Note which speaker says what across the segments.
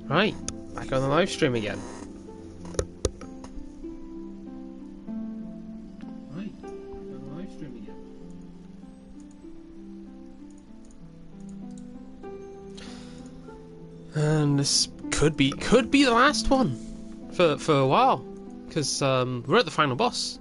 Speaker 1: Right, back on the live stream again. Right, back on the live stream again. And this could be the last one for a while, because we're at the final boss.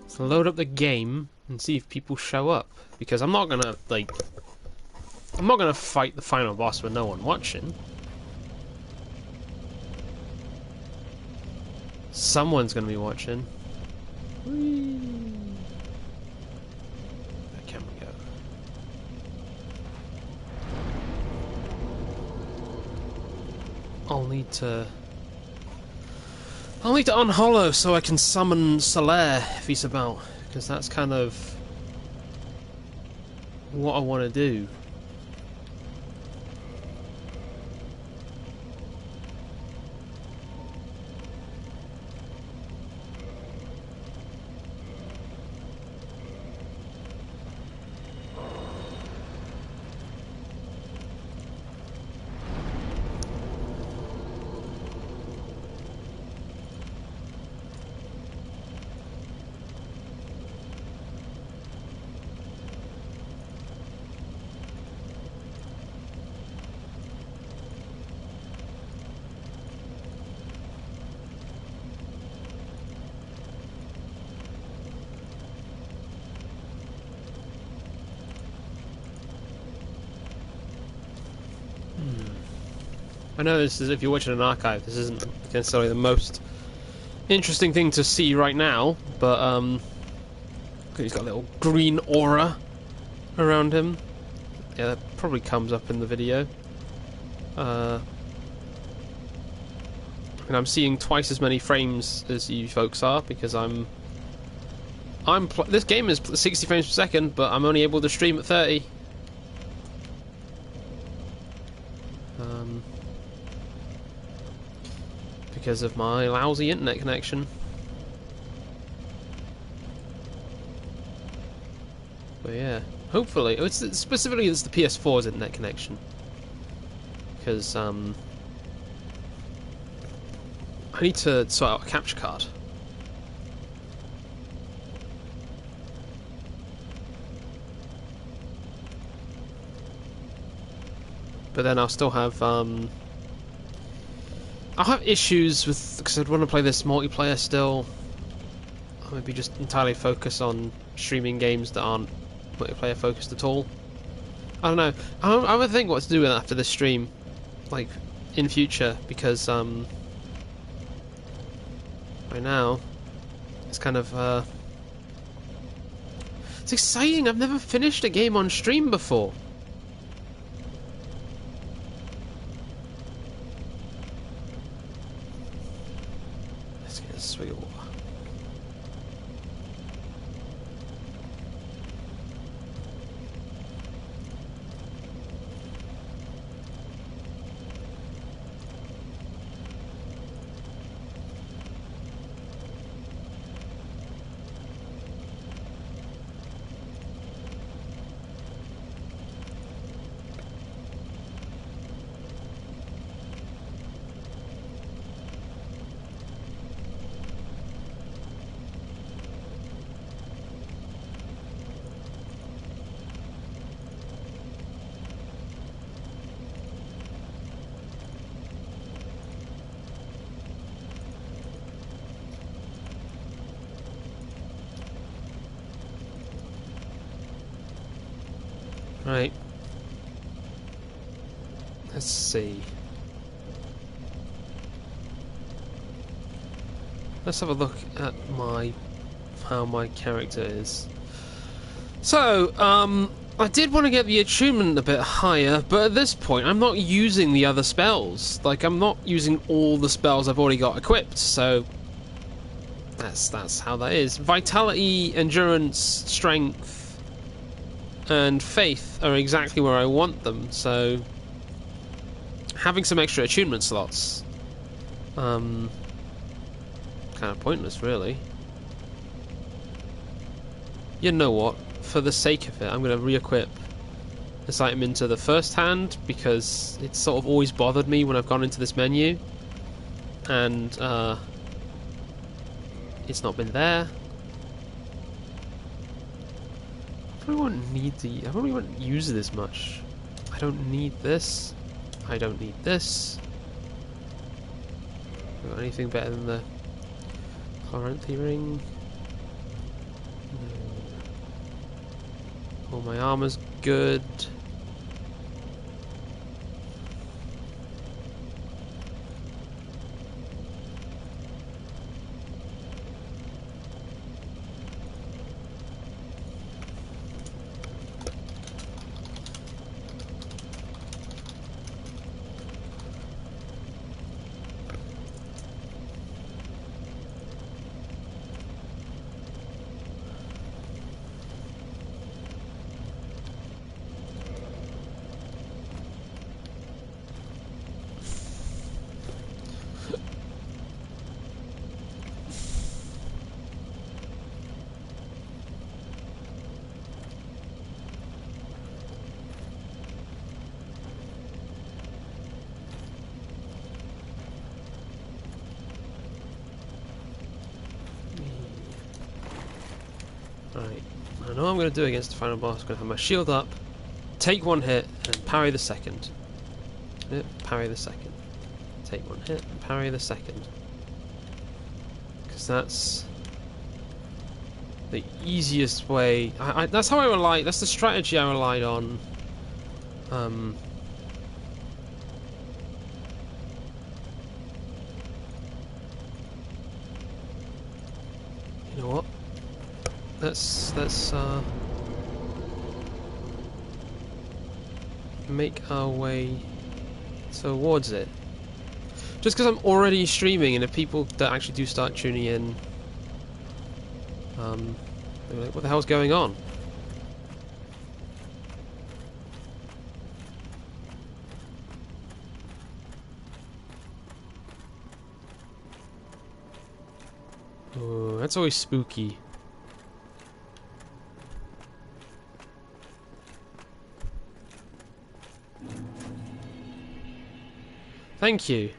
Speaker 1: So load up the game and see if people show up, because I'm not gonna fight the final boss with no one watching. Someone's gonna be watching. Whee! Where can we go? I'll need to unhollow so I can summon Solaire if he's about, because that's kind of what I want to do. I know this is, if you're watching an archive, this isn't necessarily the most interesting thing to see right now, but he's got a little green aura around him. Yeah, that probably comes up in the video. And I'm seeing twice as many frames as you folks are, because this game is 60 frames per second, but I'm only able to stream at 30. Because of my lousy internet connection. But yeah, hopefully, specifically it's the PS4's internet connection. Because I need to sort out a capture card. But then I'll still have I'll have issues with, because I'd want to play this multiplayer still. I'll maybe just entirely focus on streaming games that aren't multiplayer focused at all. I don't know. I'm gonna think what to do after this stream, like in future, because right now it's kind of it's exciting. I've never finished a game on stream before. Swig of water. Right. Let's see. Let's have a look at how my character is. So, I did want to get the attunement a bit higher, but at this point I'm not using the other spells. Like, I'm not using all the spells I've already got equipped, so that's how that is. Vitality, endurance, strength, and faith are exactly where I want them, so having some extra attunement slots, kind of pointless, really. You know what? For the sake of it, I'm going to re-equip this item into the first hand, because it's sort of always bothered me when I've gone into this menu and it's not been there. I probably won't use this much. I don't need this. I don't need this. Got anything better than the Chloranthy ring? No. All my armor's good. Right, I know what I'm going to do against the final boss. I'm going to have my shield up, take one hit, and parry the second. Parry the second. Take one hit, and parry the second. Because that's the easiest way. That's how I relied. That's the strategy I relied on. You know what? Let's make our way towards it. Just because I'm already streaming, and if people that actually do start tuning in, they're like, what the hell's going on? Oh, that's always spooky. Thank you.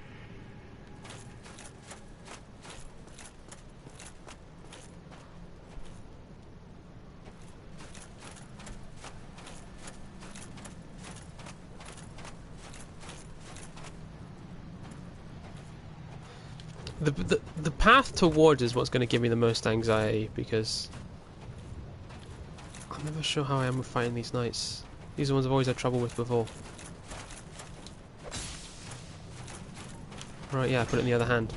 Speaker 1: The path towards is what's going to give me the most anxiety, because I'm never sure how I am with fighting these knights. These are the ones I've always had trouble with before. Right, yeah, put it in the other hand.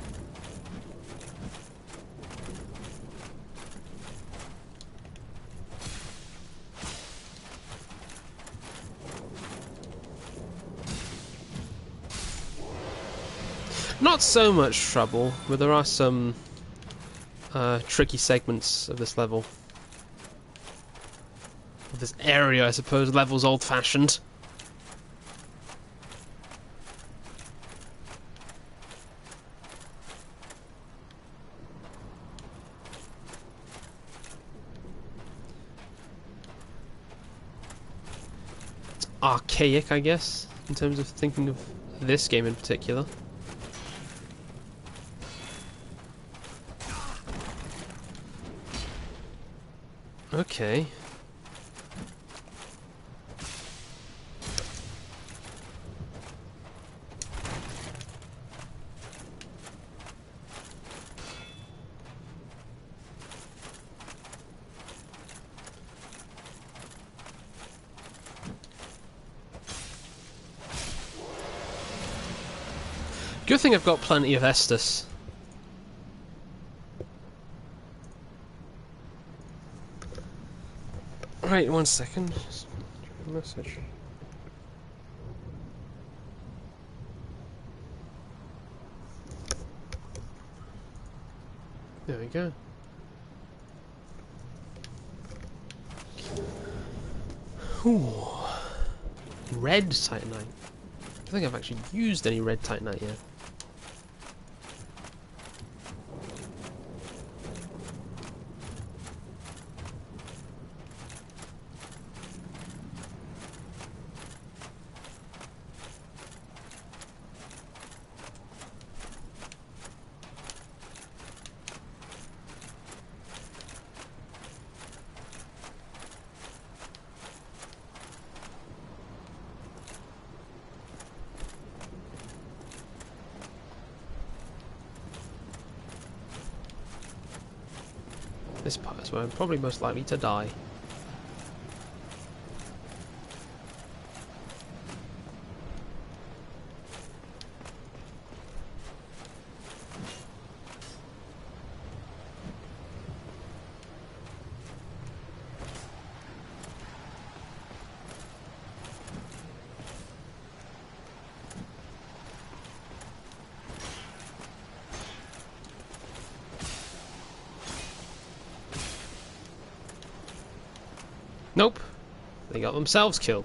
Speaker 1: Not so much trouble, but there are some tricky segments of this level. Of this area, I suppose. Level's old-fashioned. It's archaic, I guess, in terms of thinking of this game in particular. Okay. Good thing I've got plenty of Estus. Right, 1 second. Message. There we go. Ooh. Red Titanite. I don't think I've actually used any red Titanite yet. This part is where I'm probably most likely to die. Nope. They got themselves killed.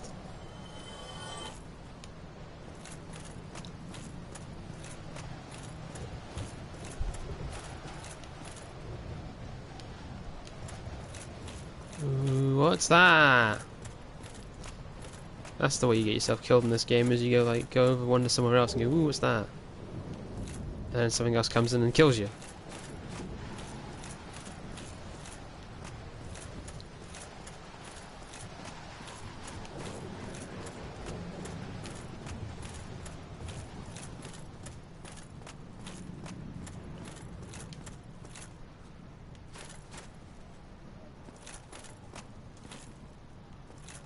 Speaker 1: Ooh, what's that? That's the way you get yourself killed in this game, is you go over one to somewhere else and go, ooh, what's that? And then something else comes in and kills you.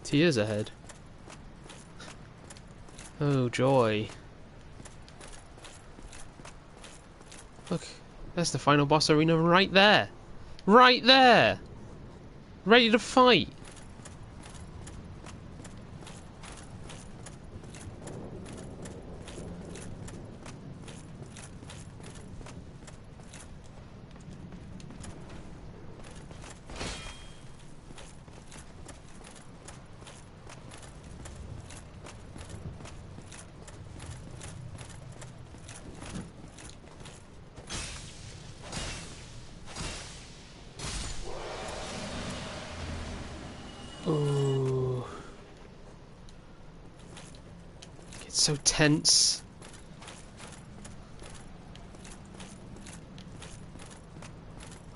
Speaker 1: Tears ahead. Oh joy. Look, that's the final boss arena right there. Right there! Ready to fight. Ooh. It's so tense.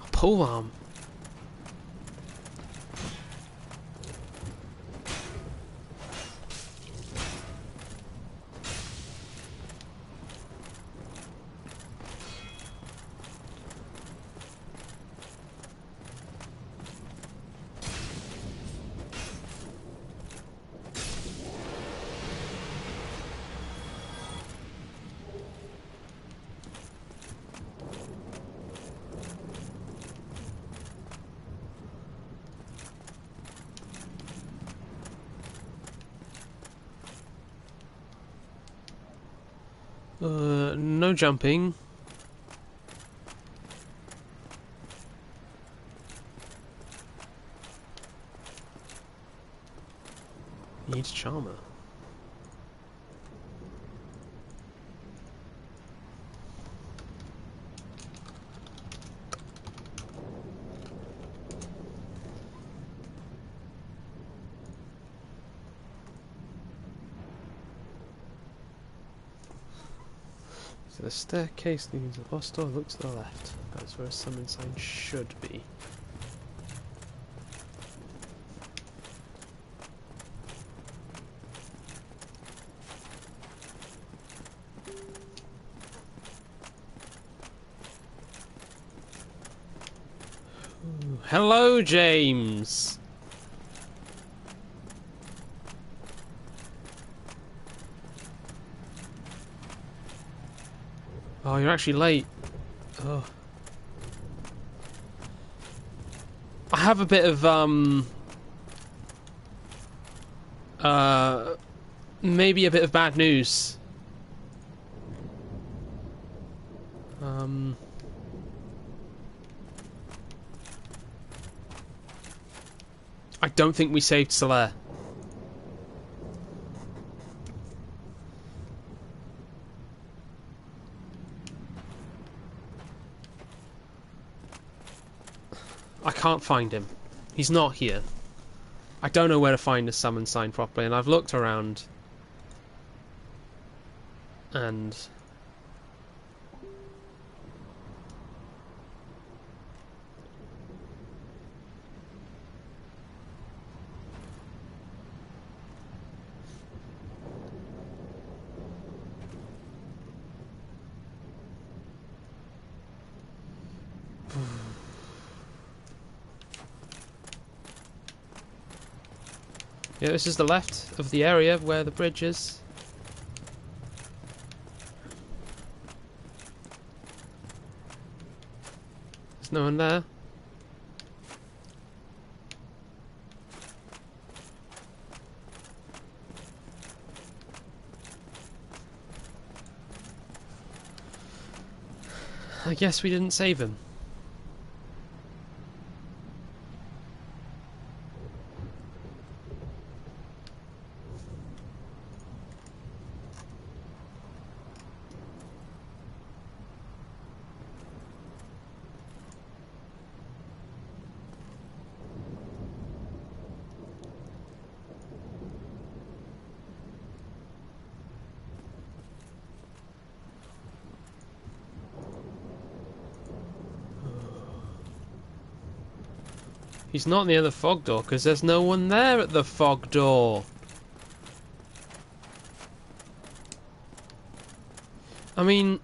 Speaker 1: A pole arm. No jumping. Needs charmer. So the staircase leading to the boss door, look to the left. That's where a summon sign should be. Ooh, hello, James! Oh, you're actually late. Oh. I have a bit of, maybe a bit of bad news. I don't think we saved Solaire. I can't find him. He's not here. I don't know where to find the summon sign properly, and I've looked around. And... yeah, this is the left of the area where the bridge is. There's no one there. I guess we didn't save him. He's not near the fog door because there's no one there at the fog door. I mean...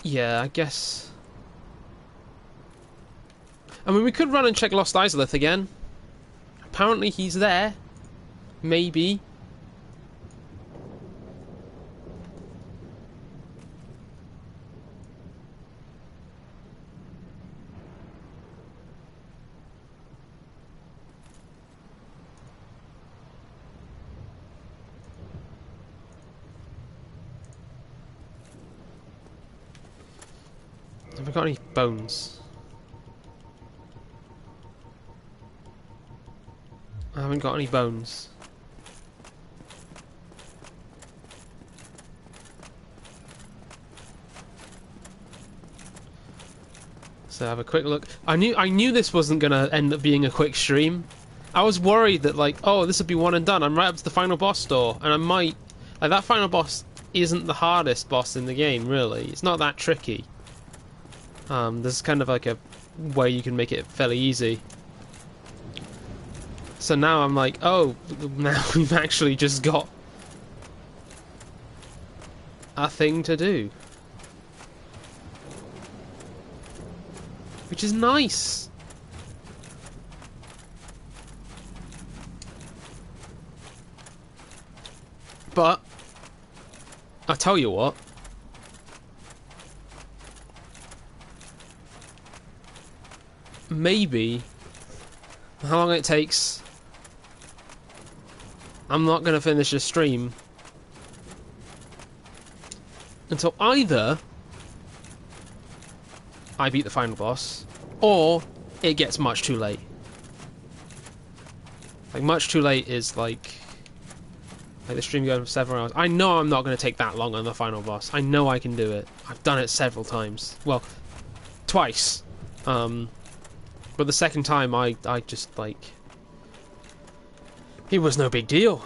Speaker 1: yeah, I guess... I mean, we could run and check Lost Izalith again. Apparently he's there. Maybe. Have we got any bones? I haven't got any bones. So have a quick look. I knew this wasn't gonna end up being a quick stream. I was worried that like, oh, this would be one and done. I'm right up to the final boss door, and I might like that final boss isn't the hardest boss in the game, really. It's not that tricky. There's kind of like a way you can make it fairly easy. So now I'm like, oh, now we've actually just got a thing to do. Which is nice. But, I'll tell you what. Maybe how long it takes, I'm not going to finish the stream until either I beat the final boss or it gets much too late. Like, much too late is like the stream going for several hours. I know I'm not going to take that long on the final boss. I know I can do it. I've done it several times. Well, twice. But the second time, I just, like... it was no big deal.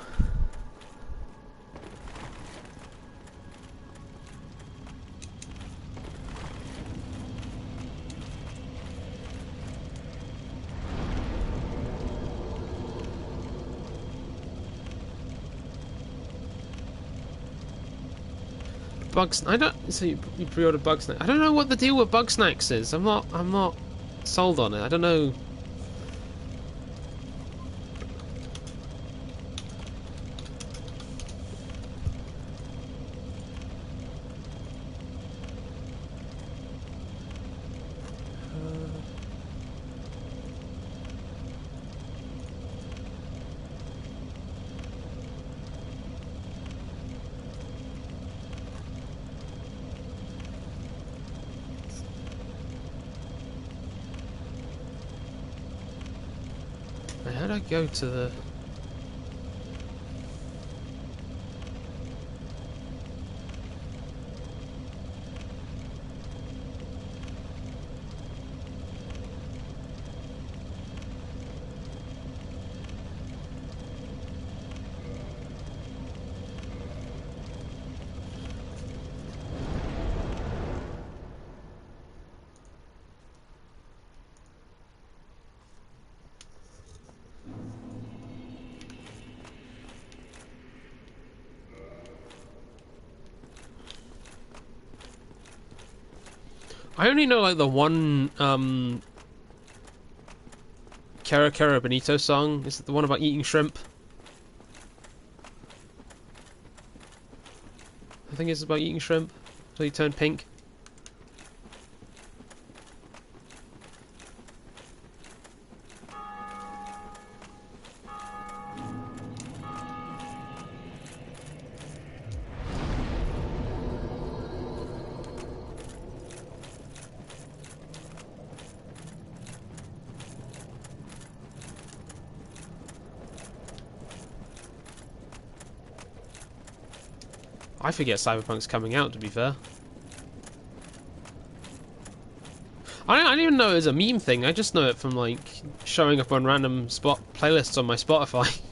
Speaker 1: Bugs... I don't... so you pre-ordered Bugsnax. I don't know what the deal with Bugsnax is. I'm not sold on it. I don't know. How'd I go to the... I only know like the one Cara Cara Bonito song. Is it the one about eating shrimp? I think it's about eating shrimp. So you turn pink. I forget Cyberpunk's coming out, to be fair. I don't even know it was a meme thing. I just know it from, like, showing up on random playlists on my Spotify.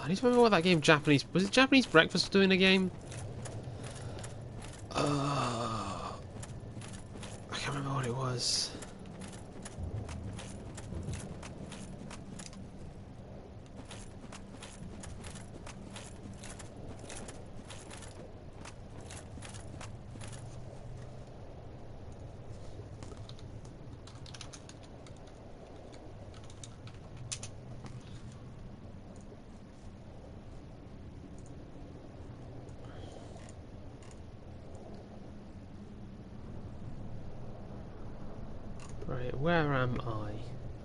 Speaker 1: I need to remember what that game Japanese... Was it Japanese Breakfast doing a game? I can't remember what it was. Right, where am I?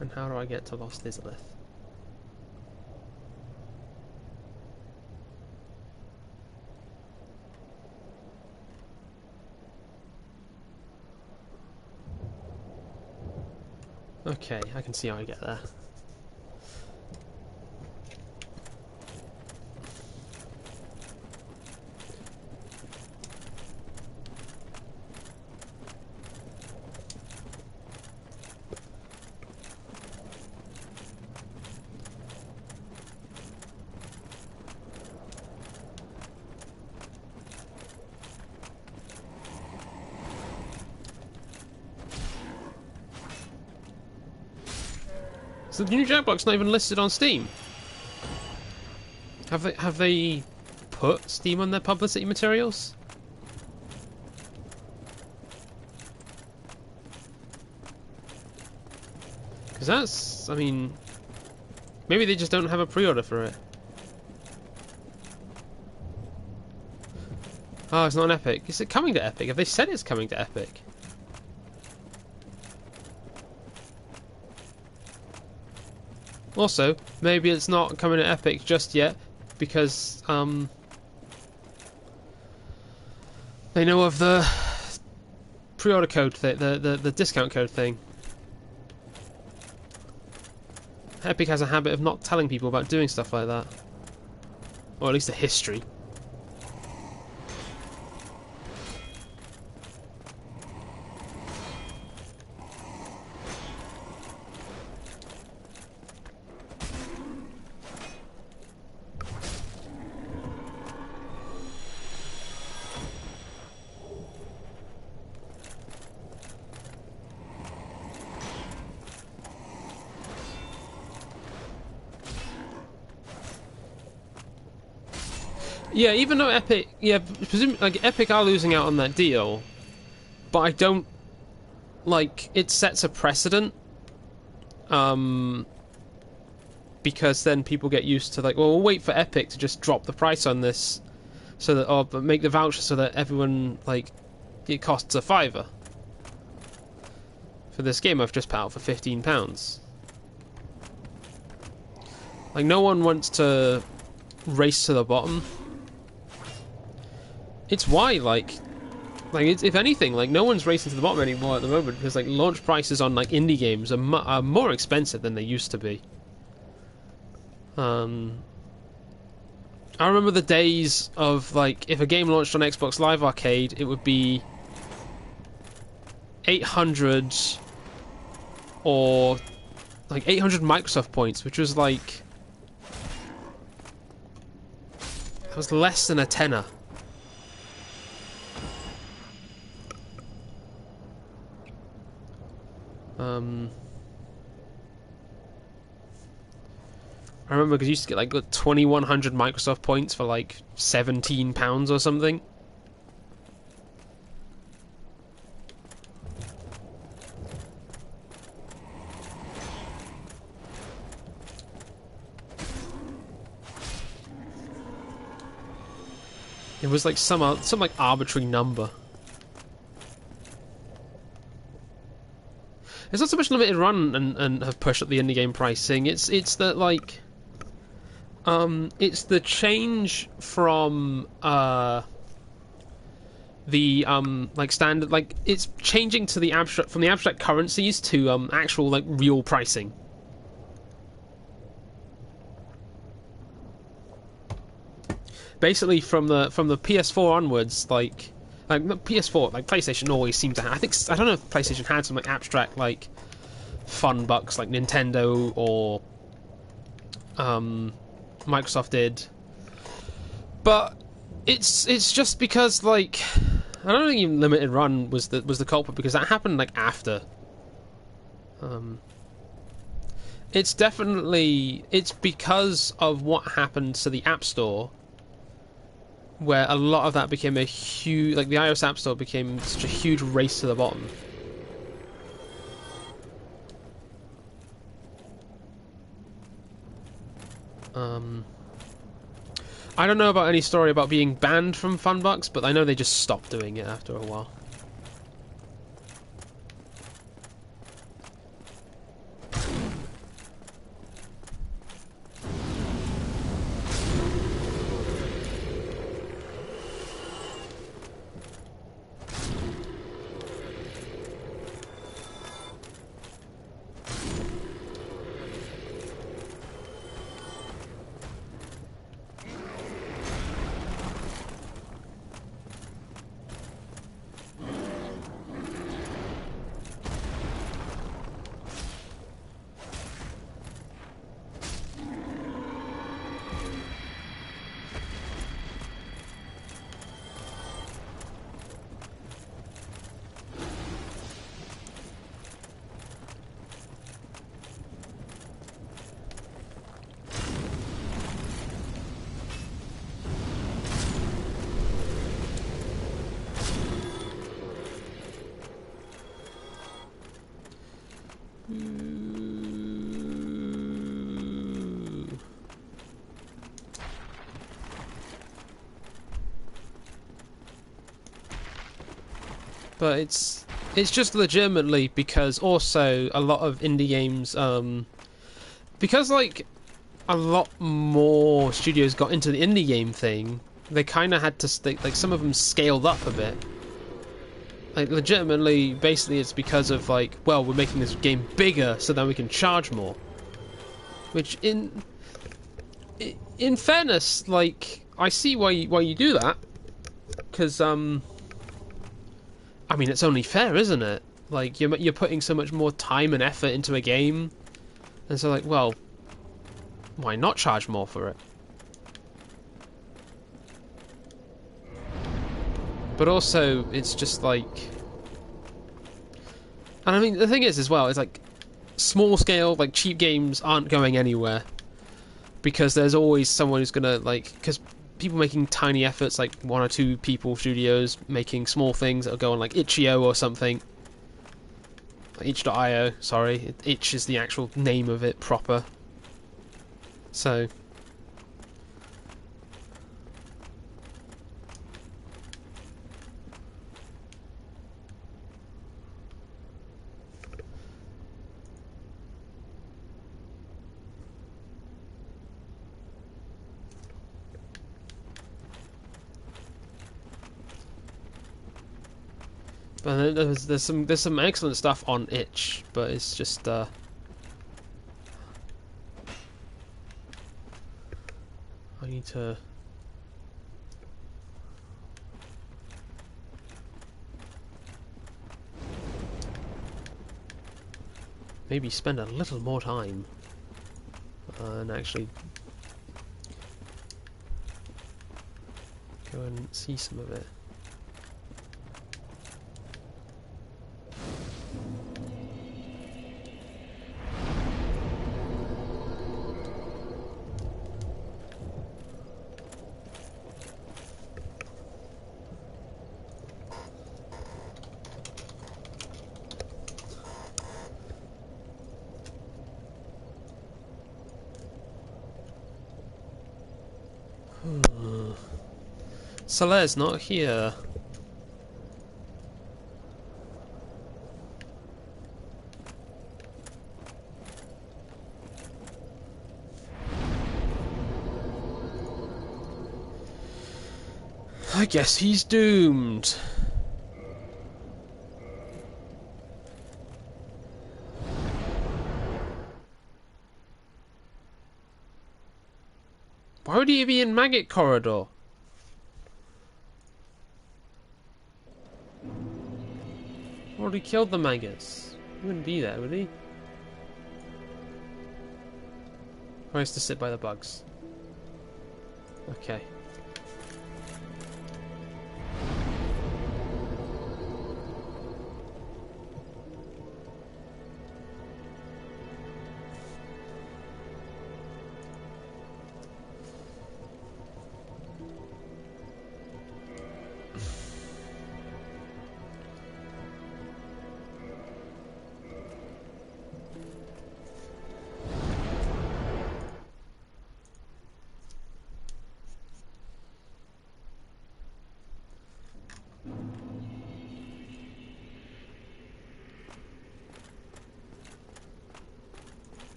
Speaker 1: And how do I get to Lost Izalith? Okay, I can see how I get there. So the new Jackbox not even listed on Steam. Have they put Steam on their publicity materials? Because that's, I mean, maybe they just don't have a pre-order for it. Oh, it's not an Epic. Is it coming to Epic? Have they said it's coming to Epic? Also, maybe it's not coming to Epic just yet because they know of the pre-order code, the discount code thing. Epic has a habit of not telling people about doing stuff like that, or at least the history. Yeah, even though Epic, like Epic are losing out on that deal, but I don't like it sets a precedent. Because then people get used to like, well, we'll wait for Epic to just drop the price on this, so that or make the voucher so that everyone like it costs a £5 for this game I've just put out for £15. Like no one wants to race to the bottom. It's why, like, Like, if anything, like, no one's racing to the bottom anymore at the moment because, like, launch prices on, like, indie games are more expensive than they used to be. I remember the days of, like, if a game launched on Xbox Live Arcade, it would be 800 or, like, 800 Microsoft points, which was, like, it was less than a tenner. I remember because you used to get like 2,100 Microsoft points for like £17 or something. It was like some like arbitrary number. It's not so much limited run and have pushed up the indie game pricing. It's that like it's the change from the like standard, like it's changing to the abstract, from the abstract currencies to actual like real pricing. Basically from the PS4 onwards, like PS4, like PlayStation always seemed to have, I don't know if PlayStation had some like abstract like fun bucks like Nintendo or Microsoft did, but it's just because like I don't think even limited run was the culprit, because that happened like after. It's because of what happened to the App Store, where a lot of that became a huge, like the iOS App Store became such a huge race to the bottom. I don't know about any story about being banned from Funbucks, but I know they just stopped doing it after a while. But it's just legitimately because also a lot of indie games, because like a lot more studios got into the indie game thing, they kind of had to like some of them scaled up a bit. Like legitimately, basically, it's because of like, well, we're making this game bigger so that we can charge more. Which in fairness, like I see why you do that, because I mean, it's only fair, isn't it? Like, you're putting so much more time and effort into a game, and so, like, well, why not charge more for it? But also, it's just like... And I mean, the thing is, as well, it's like, small scale, like, cheap games aren't going anywhere. Because there's always someone who's gonna, like... Because people making tiny efforts, like one or two people, studios, making small things that'll go on like itch.io or something. Itch.io, sorry. Itch is the actual name of it proper. So... But there's some excellent stuff on itch, but it's just I need to maybe spend a little more time and actually go and see some of it. Soler's not here. I guess he's doomed. Why would he be in Maggot Corridor? Already killed the maggots. He wouldn't be there, would he? Or has to sit by the bugs. Okay.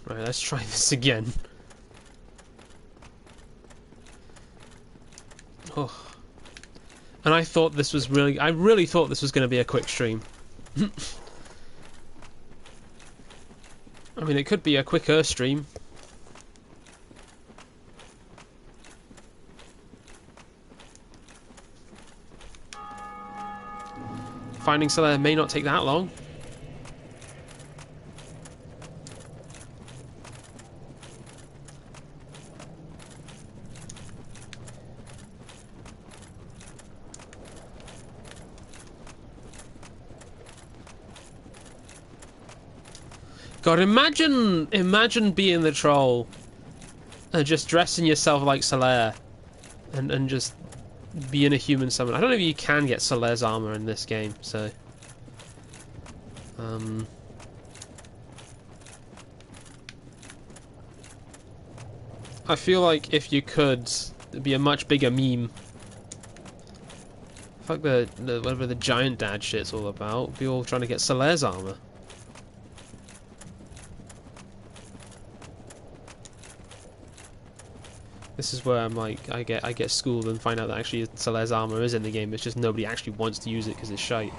Speaker 1: Right, let's try this again. Oh. And I thought this was I really thought this was going to be a quick stream. I mean, it could be a quicker stream. Finding Soler may not take that long. God, imagine being the troll and just dressing yourself like Soler and just being a human summon. I don't know if you can get Soler's armor in this game, so I feel like if you could, it'd be a much bigger meme. Fuck the whatever the giant dad shit's all about. Be all trying to get Soler's armor. This is where I'm like, I get schooled and find out that actually Soler's armor is in the game. It's just nobody actually wants to use it because it's shite.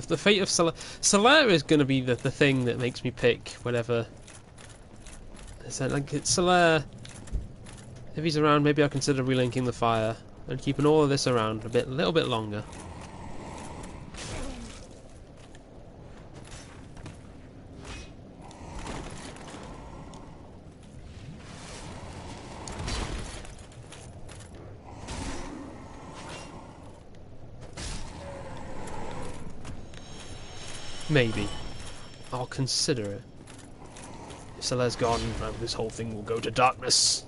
Speaker 1: The fate of Soler is going to be the thing that makes me pick whatever. So, like, Soler, if he's around, maybe I'll consider relinking the fire and keeping all of this around a little bit longer. Maybe. I'll consider it. Isola's gone, this whole thing will go to darkness.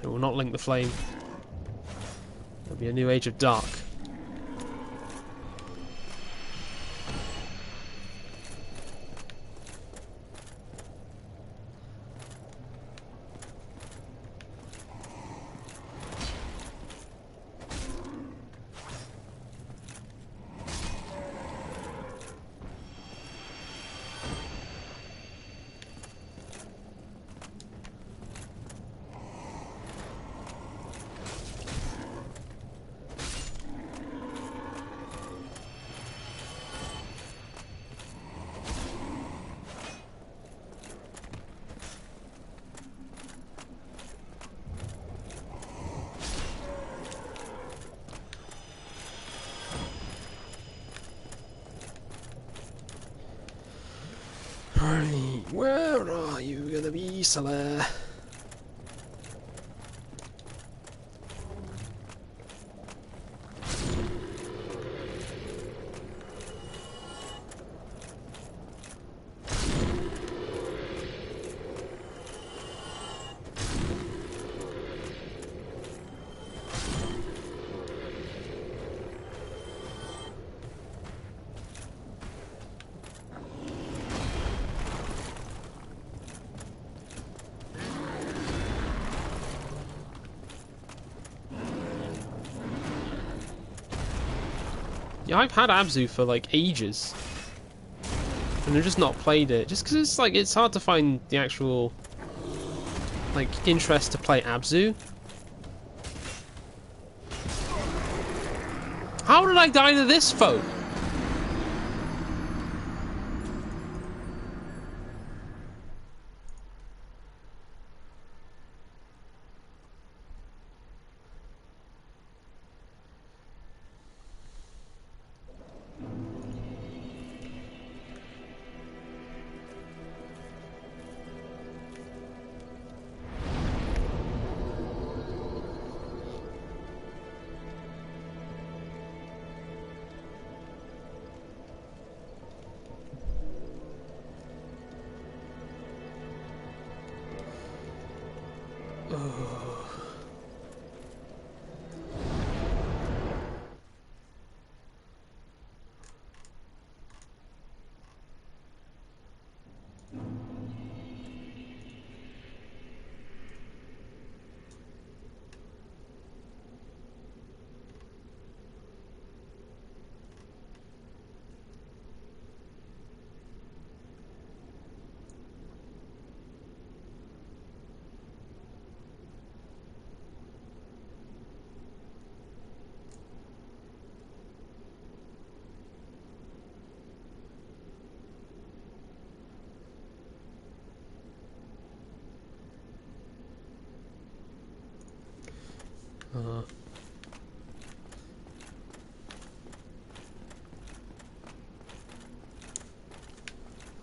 Speaker 1: It will not link the flame. There'll be a new age of dark. Right, where are you gonna be, Salah? Yeah, I've had Abzu for like ages, and I've just not played it. Just because it's like it's hard to find the actual like interest to play Abzu. How did I die to this foe?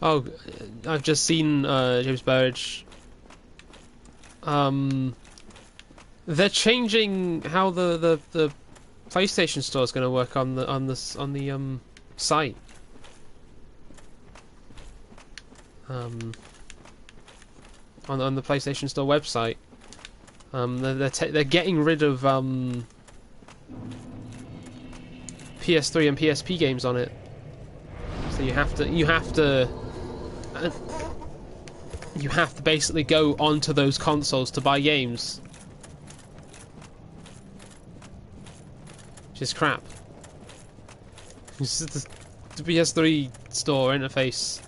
Speaker 1: Oh, I've just seen James Burridge. They're changing how the PlayStation Store is going to work on the site. On the PlayStation Store website. They're getting rid of PS3 and PSP games on it. So you have to basically go onto those consoles to buy games. Which is crap. The PS3 store interface,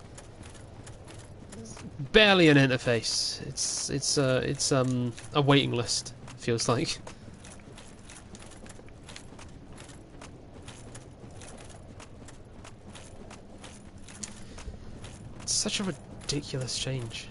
Speaker 1: barely an interface. It's a waiting list, feels like. It's such a ridiculous change.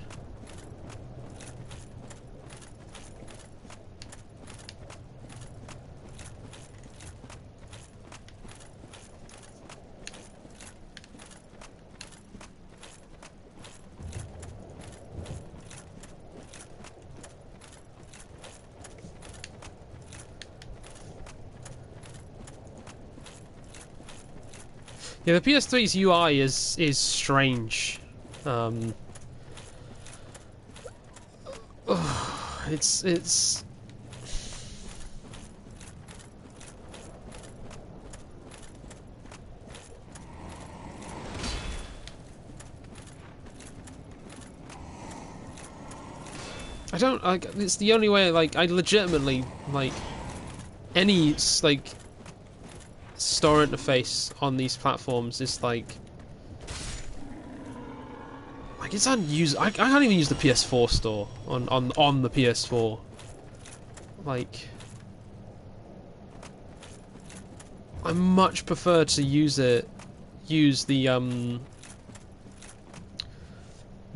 Speaker 1: Yeah, the PS3's UI is strange. Um, it's. I don't like. It's the only way. Like, I legitimately like any like store interface on these platforms is like it's unusable. I can't even use the PS4 store on the PS4. Like, I much prefer to use the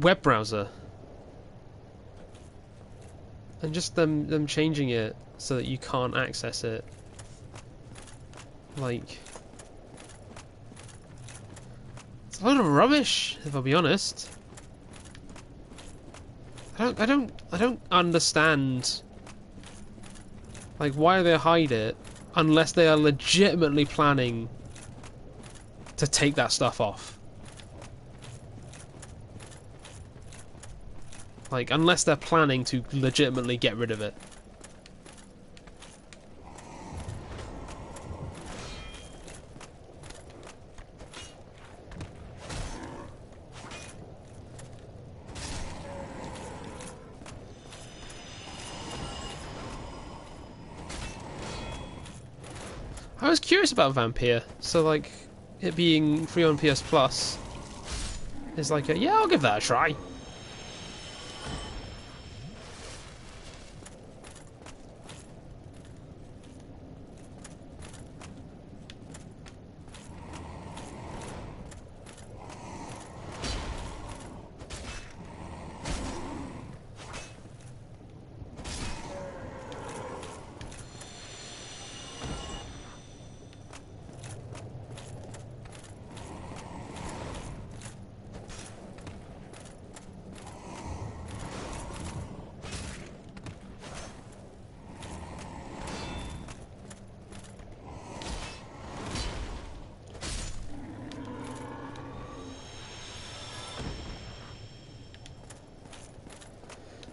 Speaker 1: web browser. And just them changing it so that you can't access it. Like, it's a lot of rubbish, if I'll be honest. I don't understand, like, why they hide it unless they are legitimately planning to take that stuff off. Like, unless they're planning to legitimately get rid of it. I was curious about Vampire, so like, it being free on PS Plus is like, yeah, I'll give that a try.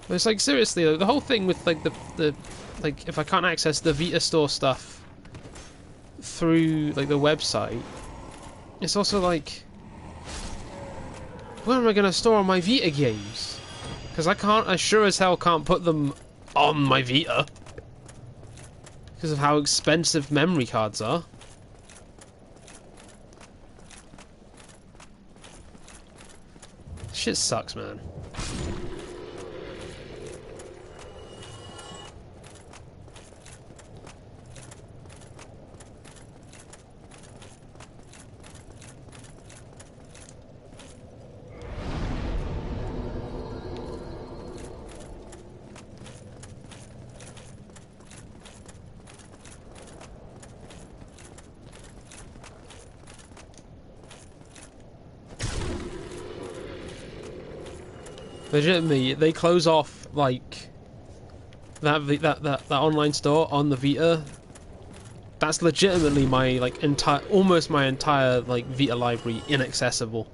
Speaker 1: But it's like, seriously, like, the whole thing with like the like, if I can't access the Vita store stuff through like the website, it's also like, where am I going to store all my Vita games? Because I sure as hell can't put them on my Vita because of how expensive memory cards are. Shit sucks, man. Legitimately, they close off like that online store on the Vita. That's legitimately my like almost my entire like Vita library inaccessible.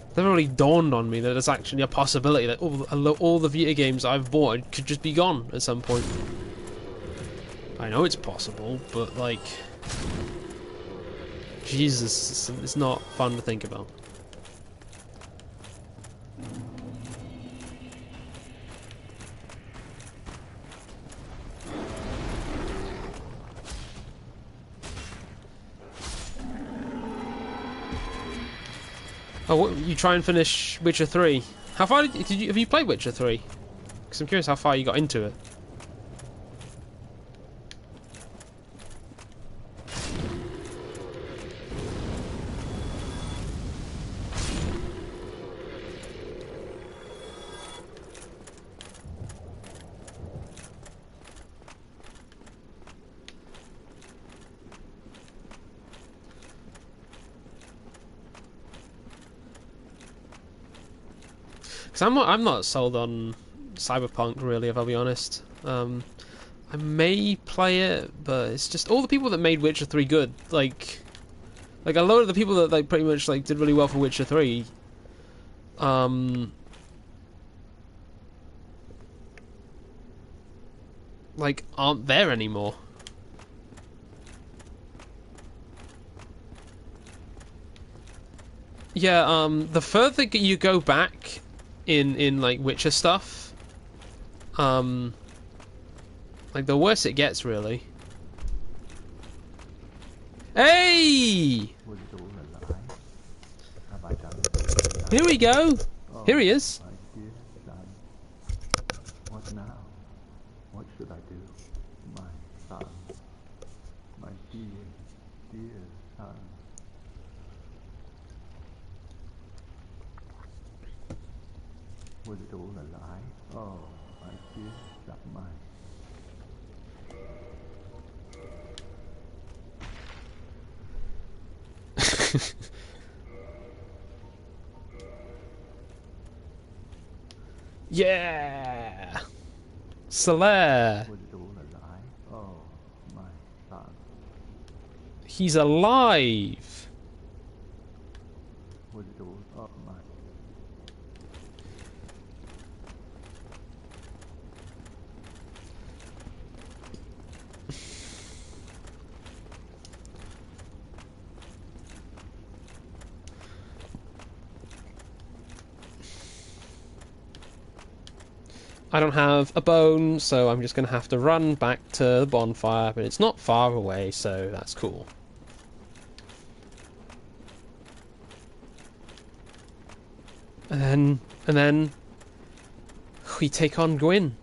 Speaker 1: It never really dawned on me that there's actually a possibility that all the Vita games I've bought could just be gone at some point. I know it's possible, but like, Jesus, it's not fun to think about. Oh, what, you try and finish Witcher 3. How far have you played Witcher 3? Because I'm curious how far you got into it. Because I'm not sold on Cyberpunk, really, if I'll be honest. I may play it, but it's just all the people that made Witcher 3 good, like, Like a lot of the people that like pretty much like did really well for Witcher 3, like aren't there anymore. Yeah, the further you go back in like Witcher stuff, like the worse it gets, really. Hey! Here we go. Here he is.
Speaker 2: My dear son, what now? What should I do? My son, my dear, dear son. Was it all a lie? Oh, my dear son, my...
Speaker 1: Yeah! Solaire!
Speaker 2: Was it all a lie? Oh, my son.
Speaker 1: He's alive!
Speaker 2: Was it all... Oh, my...
Speaker 1: I don't have a bone, so I'm just going to have to run back to the bonfire, but it's not far away, so that's cool. And then we take on Gwyn.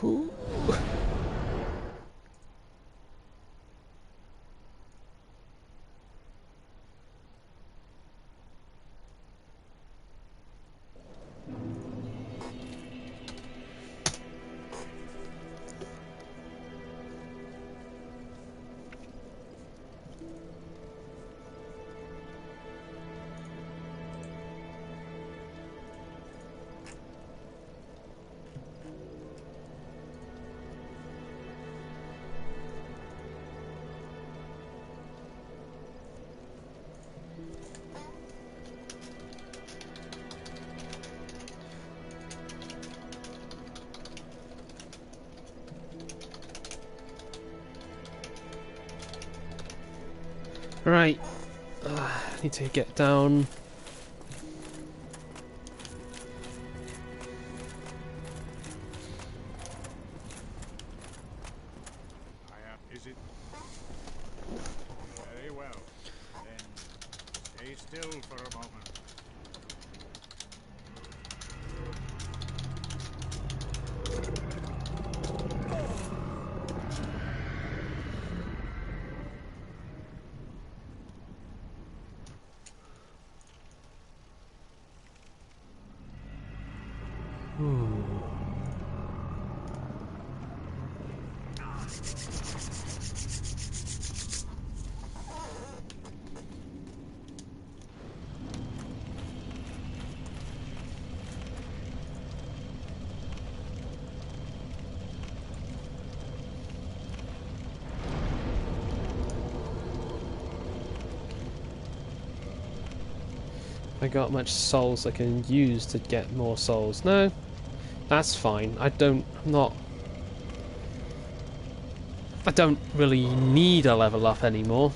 Speaker 1: Ooh. Right, need to get down.
Speaker 3: Is it? Very well. Then stay still for a moment.
Speaker 1: I got much souls I can use to get more souls. No, that's fine. I don't really need a level up anymore.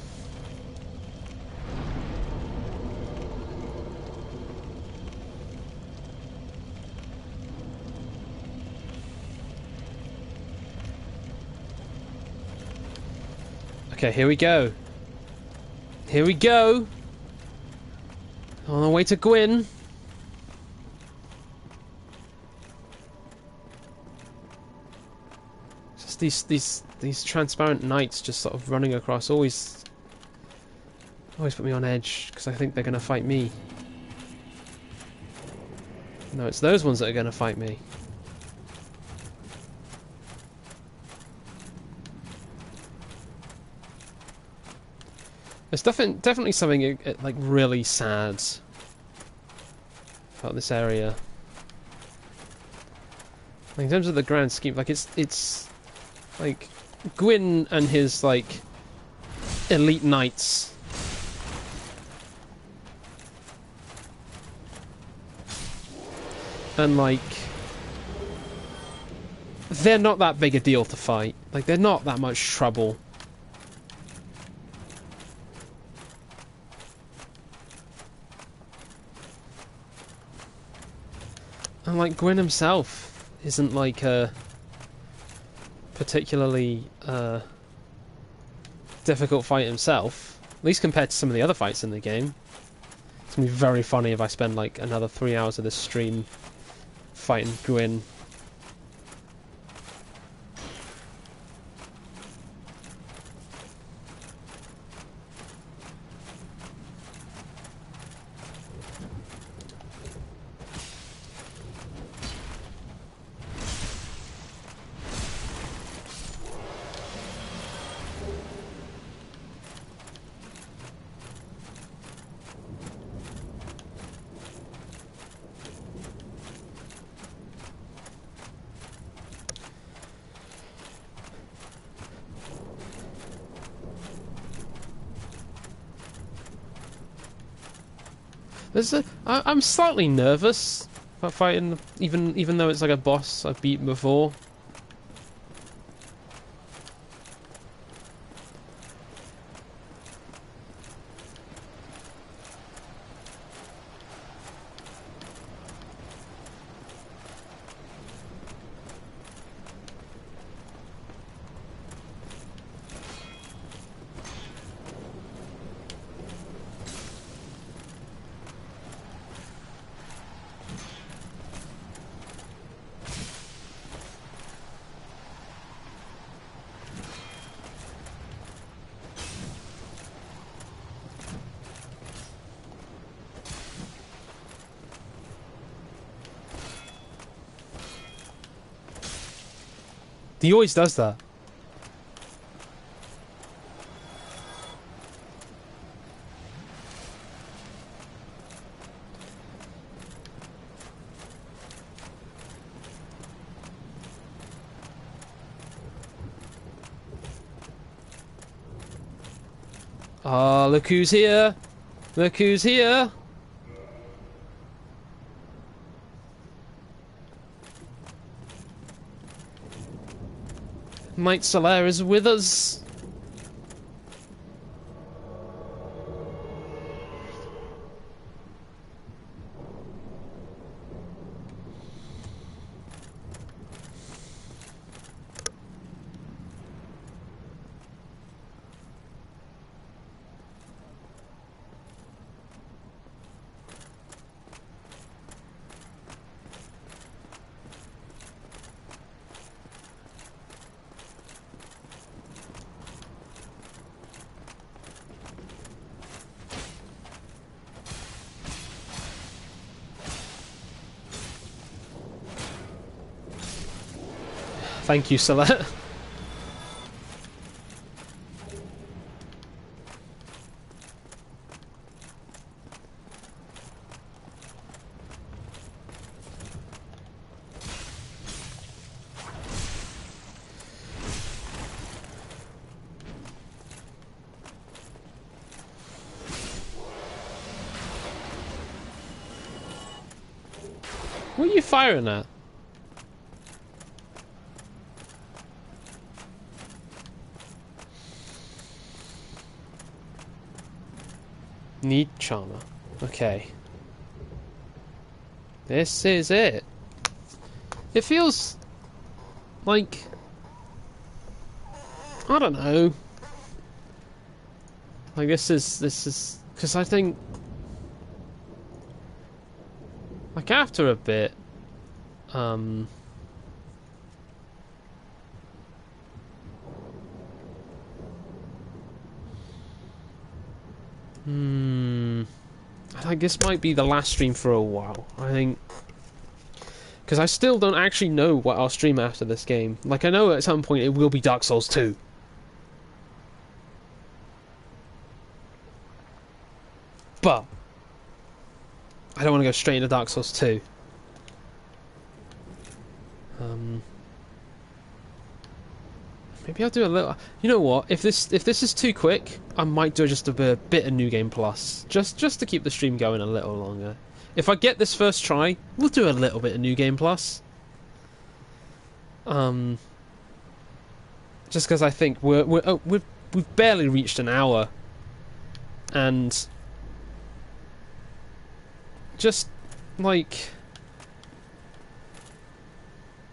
Speaker 1: Okay, here we go. Here we go. On the way to Gwyn. these transparent knights just sort of running across always put me on edge because I think they're gonna fight me. No, it's those ones that are gonna fight me. There's definitely something like really sad about this area. Like, in terms of the grand scheme, like it's like Gwyn and his like elite knights. And like they're not that big a deal to fight. Like they're not that much trouble. And like Gwyn himself isn't like a particularly difficult fight himself, at least compared to some of the other fights in the game. It's gonna be very funny if I spend like another 3 hours of this stream fighting Gwyn. I'm slightly nervous about fighting, even though it's like a boss I've beaten before. He always does that. Ah, look who's here! Look who's here! Knight Solaire is with us. Thank you, Solaire. What are you firing at? Need charmer. Okay. This is it. It feels like, I don't know. Like this is because I think like after a bit I think this might be the last stream for a while. I think. Because I still don't actually know what I'll stream after this game. Like, I know at some point it will be Dark Souls 2. But I don't want to go straight into Dark Souls 2. Maybe I'll do a little. You know what? If this is too quick, I might do just a bit of New Game Plus, just to keep the stream going a little longer. If I get this first try, we'll do a little bit of New Game Plus. Just because I think we've barely reached an hour, and just like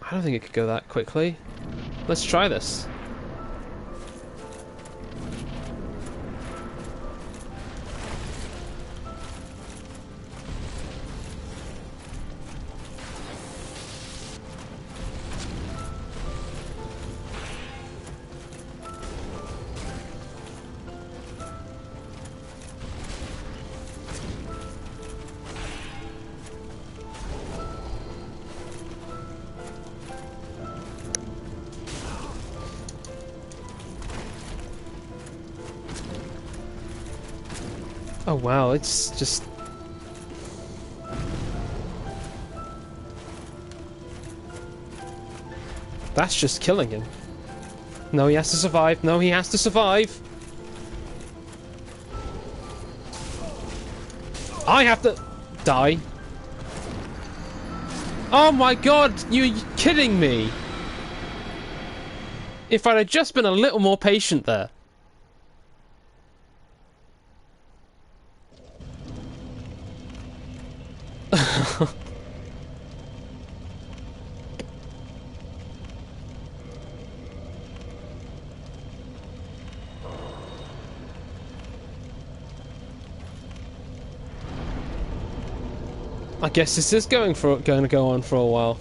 Speaker 1: I don't think it could go that quickly. Let's try this. Oh wow, it's just... That's just killing him. No, he has to survive. No, he has to survive. I have to die. Oh my god, you're kidding me. If I'd have just been a little more patient there. I guess this is going to go on for a while.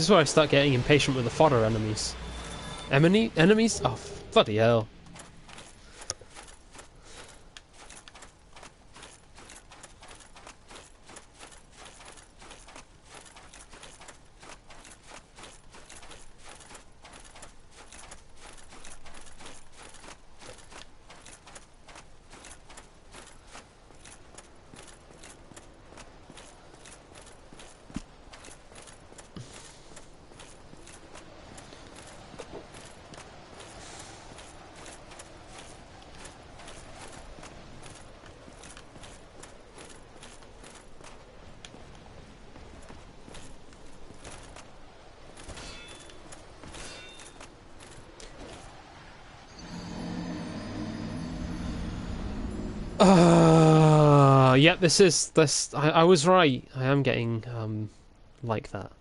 Speaker 1: This is where I start getting impatient with the fodder enemies. Enemies? Oh, bloody hell. Yep, this is this. I was right. I am getting like that.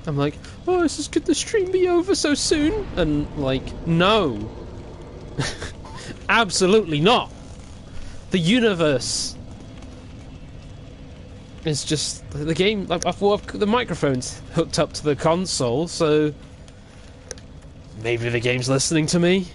Speaker 1: I'm like, oh, could the stream be over so soon? And like, no, absolutely not. The universe is just the game. The microphone's hooked up to the console, so maybe the game's listening to me.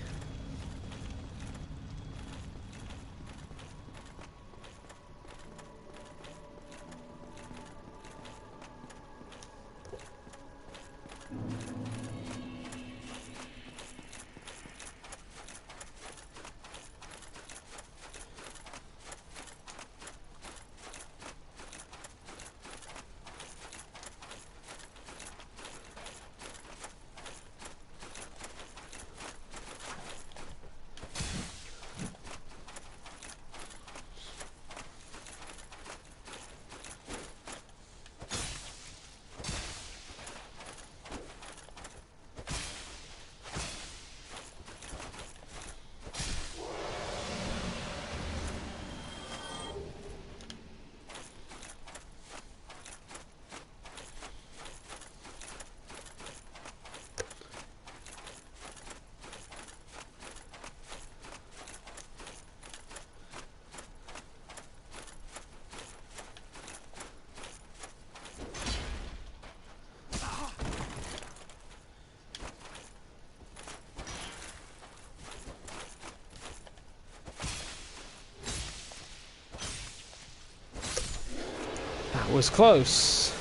Speaker 1: That was close.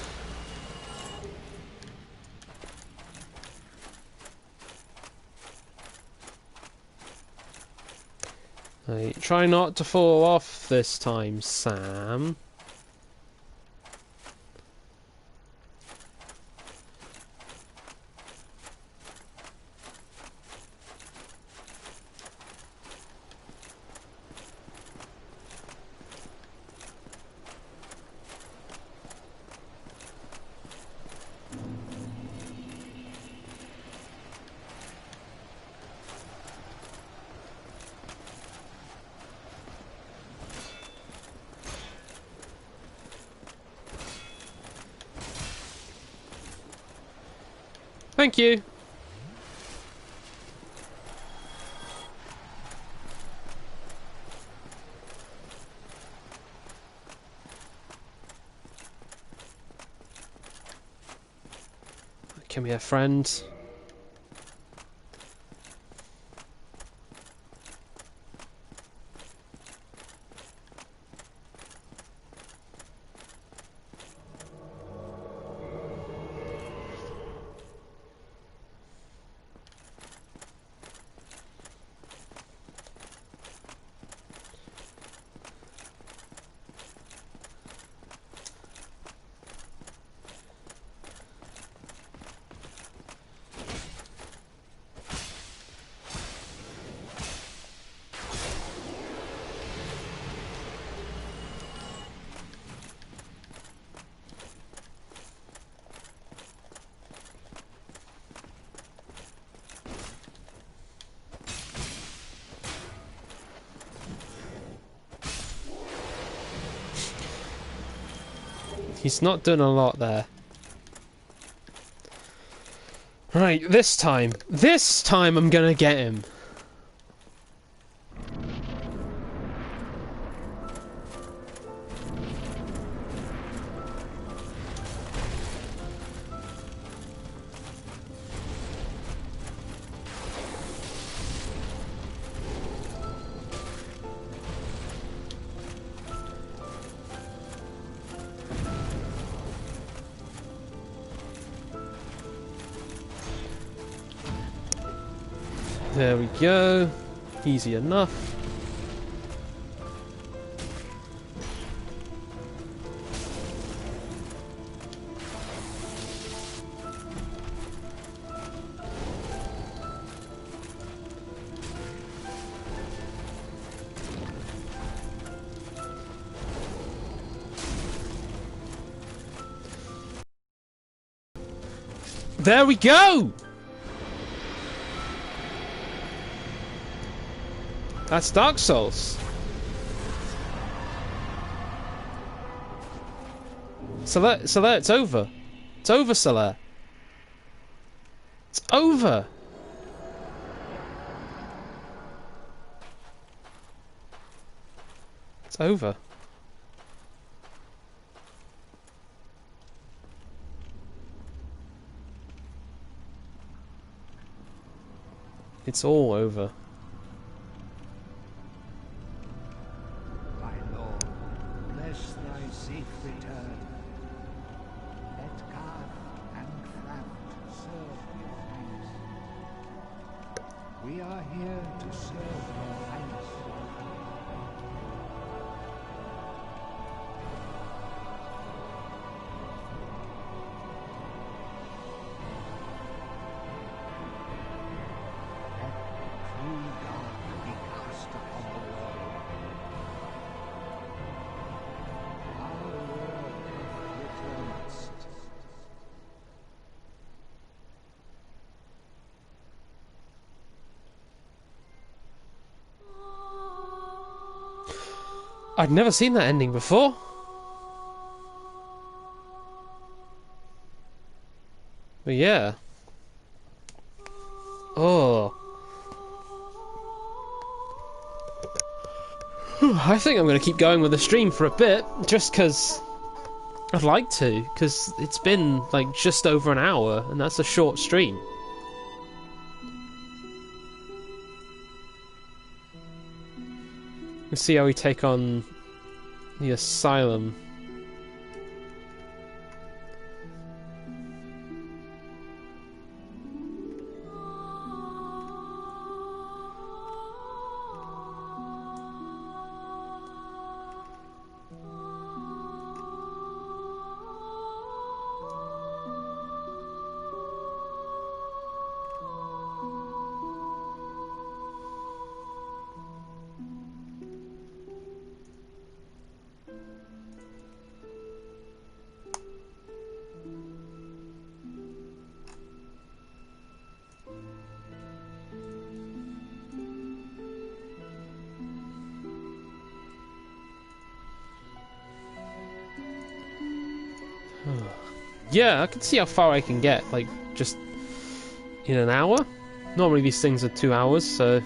Speaker 1: Right, try not to fall off this time, Sam. Thank you. Come here, friend. He's not done a lot there. Right, this time I'm gonna get him. There we go. Easy enough. There we go! That's Dark Souls. Solaire, it's over. It's over, Solaire. It's over. It's over. It's all over.
Speaker 3: My lord, bless thy safe return. Let Garth and Craft serve your highness. We are here to serve your highness. True God be cast upon the world. Our world returnest.
Speaker 1: I'd never seen that ending before. But yeah. Oh. I think I'm going to keep going with the stream for a bit, just because I'd like to, because it's been like just over an hour, and that's a short stream. Let's see how we take on the Asylum. Yeah, I can see how far I can get, like, just in an hour. Normally these things are 2 hours, so...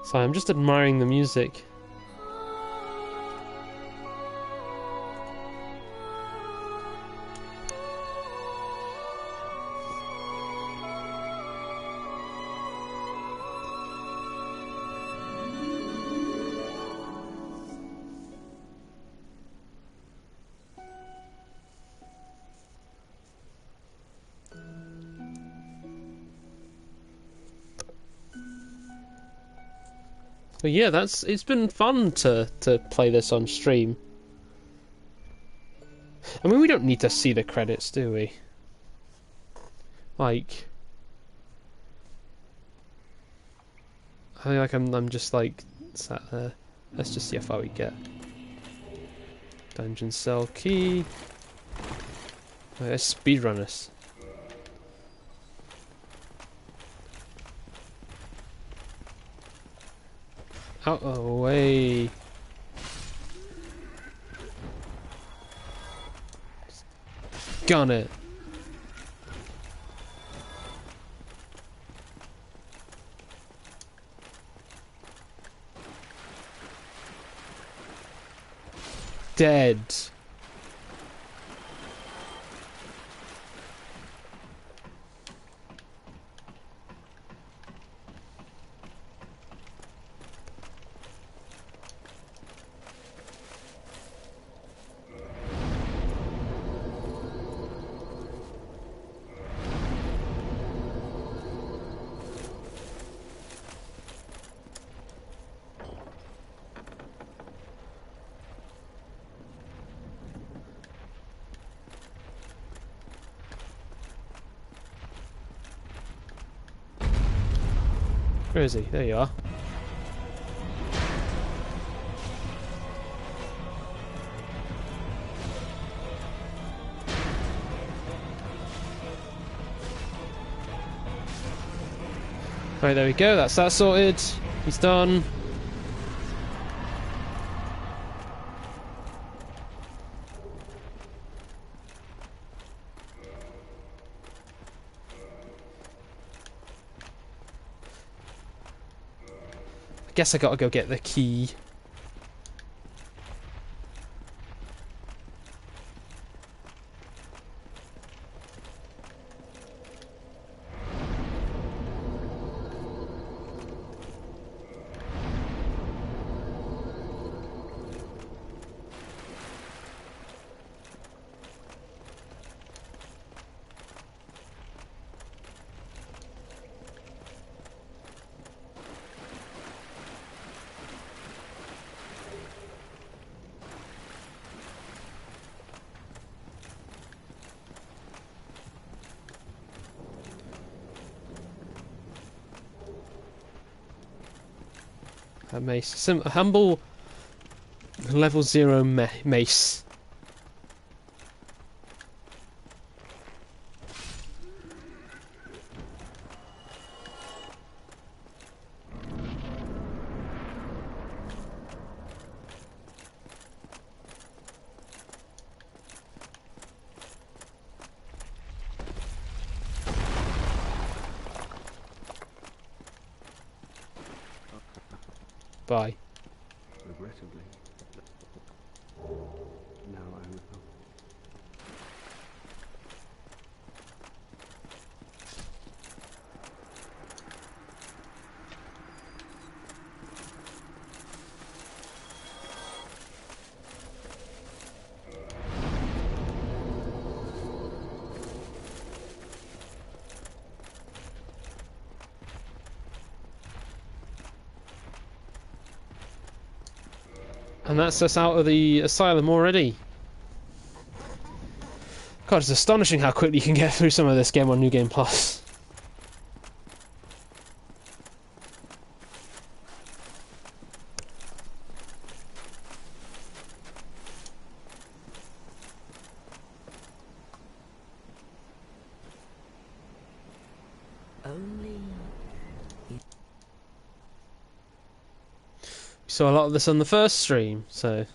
Speaker 1: So I'm just admiring the music. But yeah, it's been fun to play this on stream. I mean, we don't need to see the credits, do we? Like, I feel like I'm just like sat there. Let's just see how far we get. Dungeon cell key. Oh, let's speedrun us. Out of the way. gun it. Dead. Where is he? There you are. Right, there we go. That's that sorted. He's done. I guess I gotta go get the key. A mace. A humble level 0 mace. Bye.
Speaker 2: Regrettably. Now I will.
Speaker 1: And that's us out of the asylum already. God, it's astonishing how quickly you can get through some of this game on New Game Plus.
Speaker 4: Only
Speaker 1: We saw a lot of this on the first stream, so...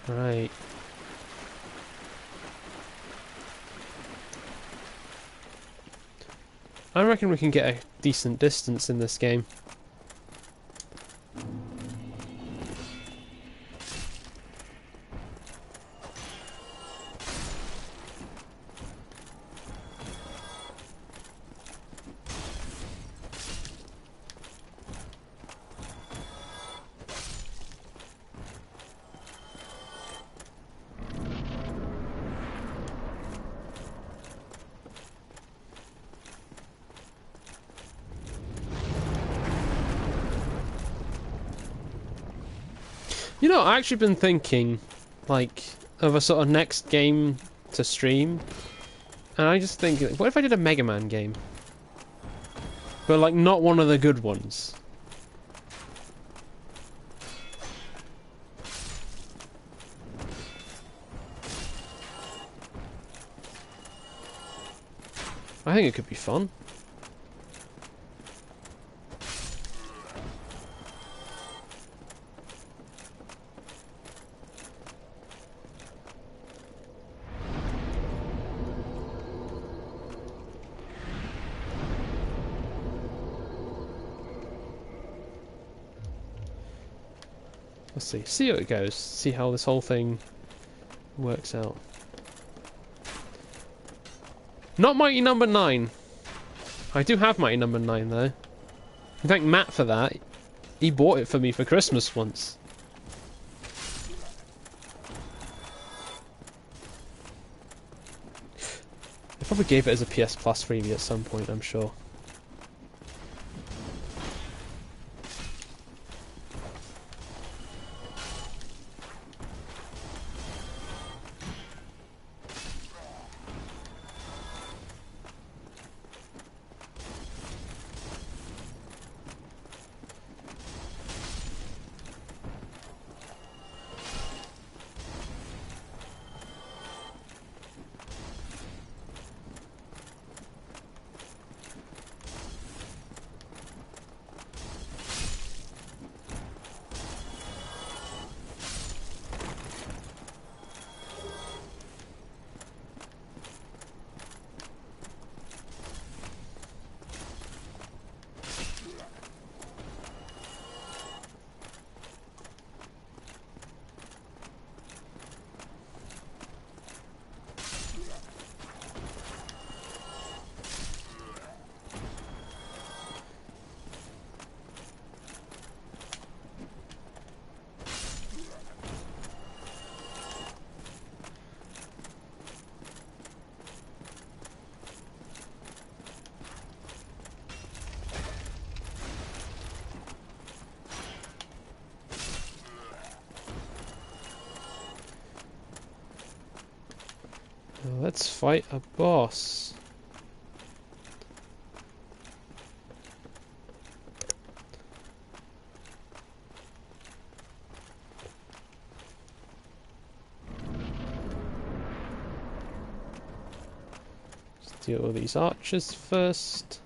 Speaker 1: Right. I reckon we can get a decent distance in this game. You know, I've actually been thinking, like, of a sort of next game to stream, and I just think, what if I did a Mega Man game? But, like, not one of the good ones. I think it could be fun. Let's see how it goes, see how this whole thing works out. Not Mighty Number 9. I do have Mighty Number 9 though. In fact, Matt for that, he bought it for me for Christmas once. I probably gave it as a PS Plus freebie at some point, I'm sure. Let's fight a boss. Let's deal with these archers first.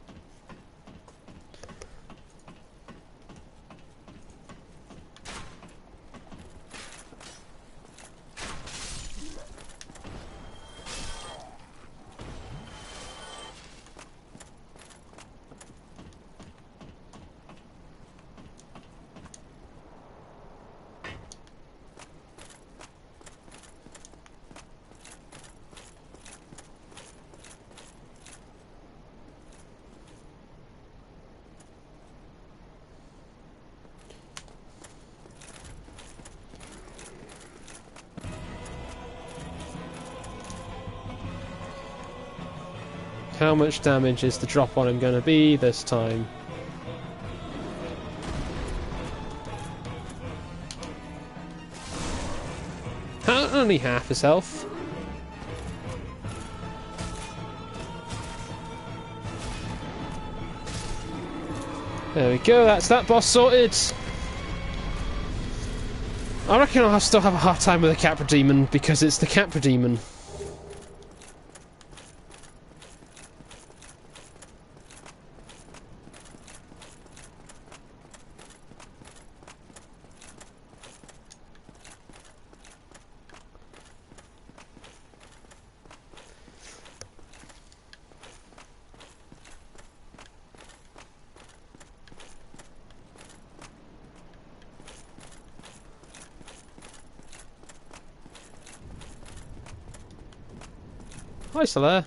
Speaker 1: How much damage is the drop on him going to be this time? Only half his health. There we go, that's that boss sorted. I reckon I'll still have a hard time with the Capra Demon because it's the Capra Demon. Hi, Solaire.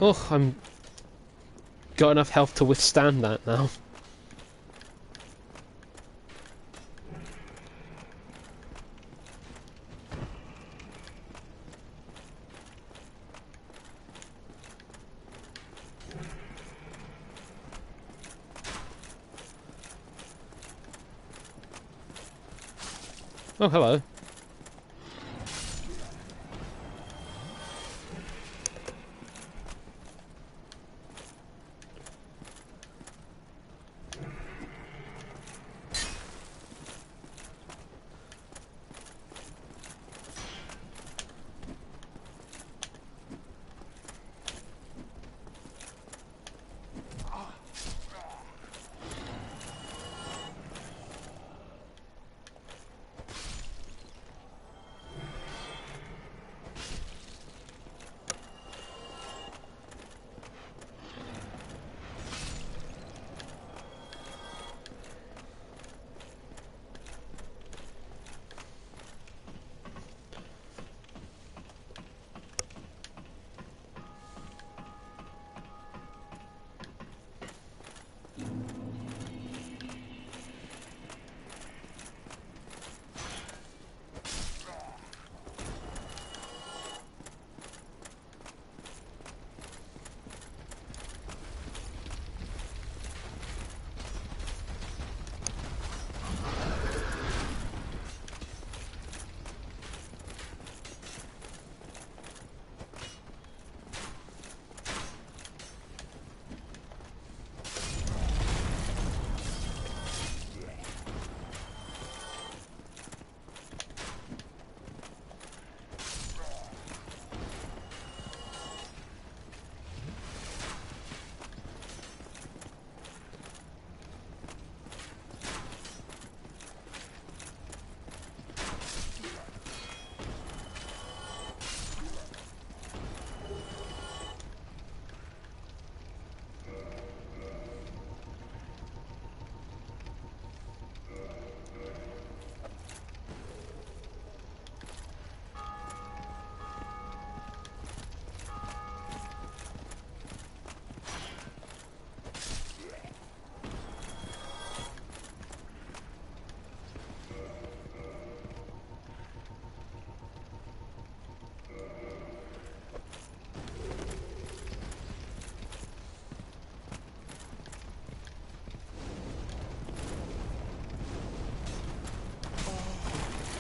Speaker 1: Oh, I'm got enough health to withstand that now. Oh, hello.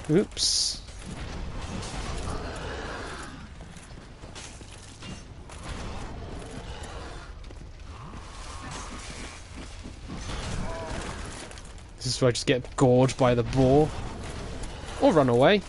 Speaker 1: Oops. This is where I just get gored by the boar. Or run away.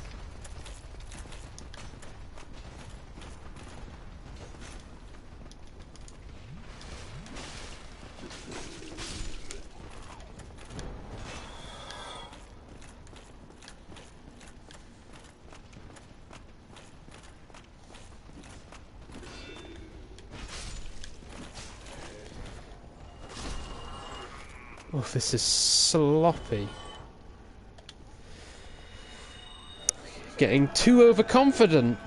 Speaker 1: Oh, this is sloppy. Getting too overconfident.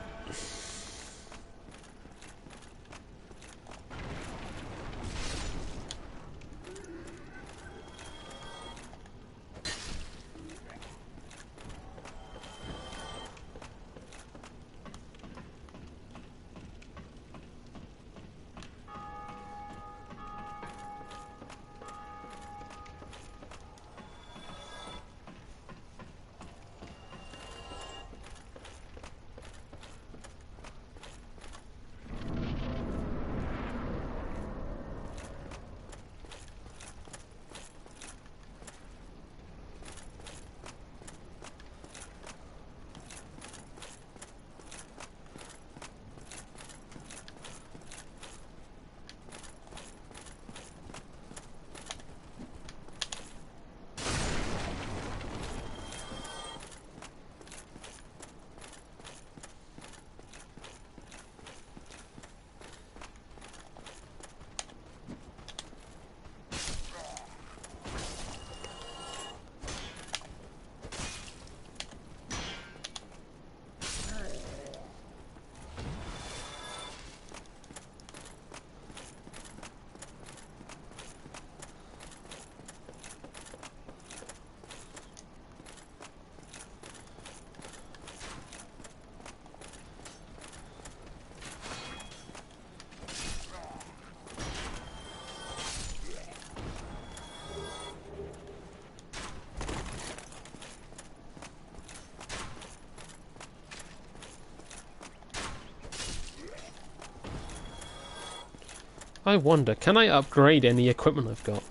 Speaker 1: I wonder, can I upgrade any equipment I've got?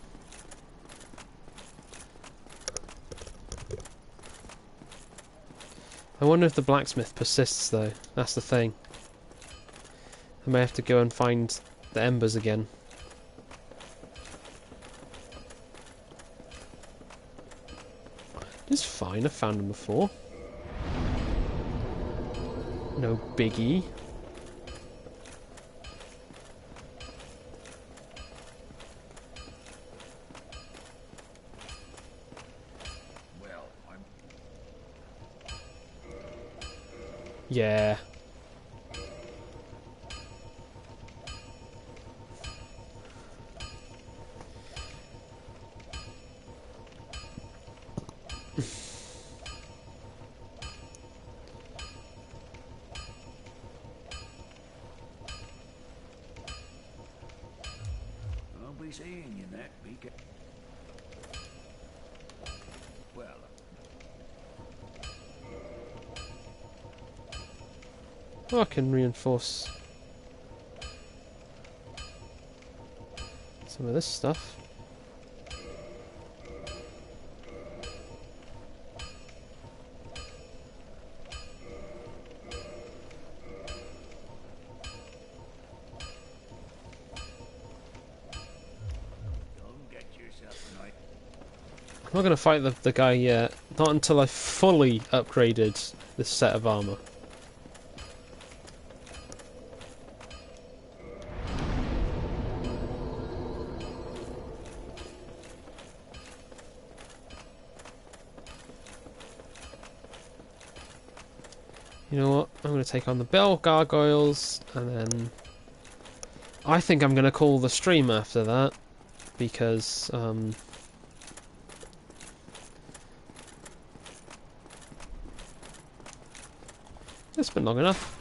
Speaker 1: I wonder if the blacksmith persists though. That's the thing. I may have to go and find the embers again. It's fine, I've found them before. No biggie.
Speaker 3: Well, I'm
Speaker 1: Yeah.
Speaker 3: I'll be seeing you that week. Well,
Speaker 1: Oh, I can reinforce some of this stuff.
Speaker 3: don't get yourself a night.
Speaker 1: I'm not going to fight the guy yet. Not until I've fully upgraded this set of armor. You know what? I'm going to take on the bell gargoyles, and then I think I'm going to call the stream after that, because it's been long enough.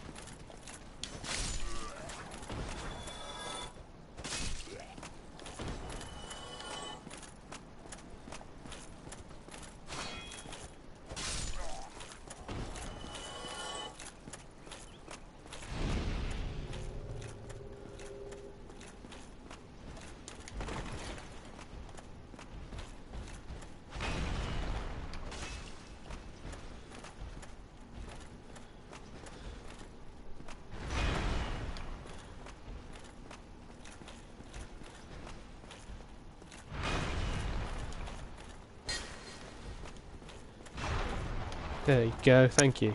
Speaker 1: There you go, thank you.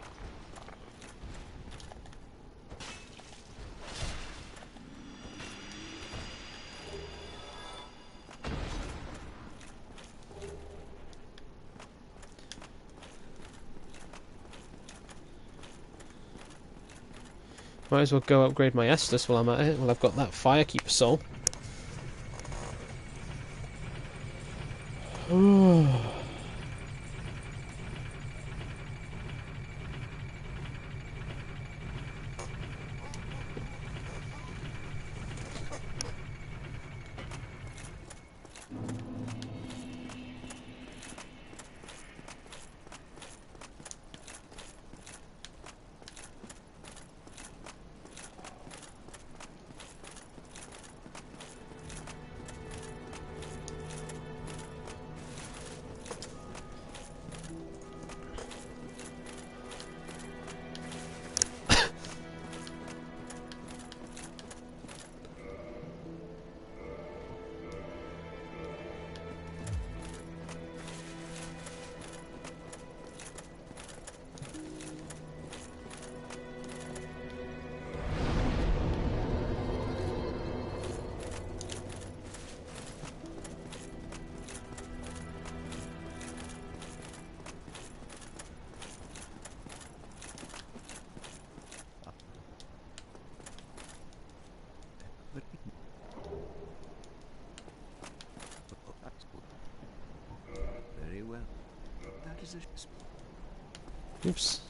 Speaker 1: Might as well go upgrade my Estus while I'm at it. Well, I've got that Firekeeper soul.
Speaker 3: Very well. That is a
Speaker 1: Oops.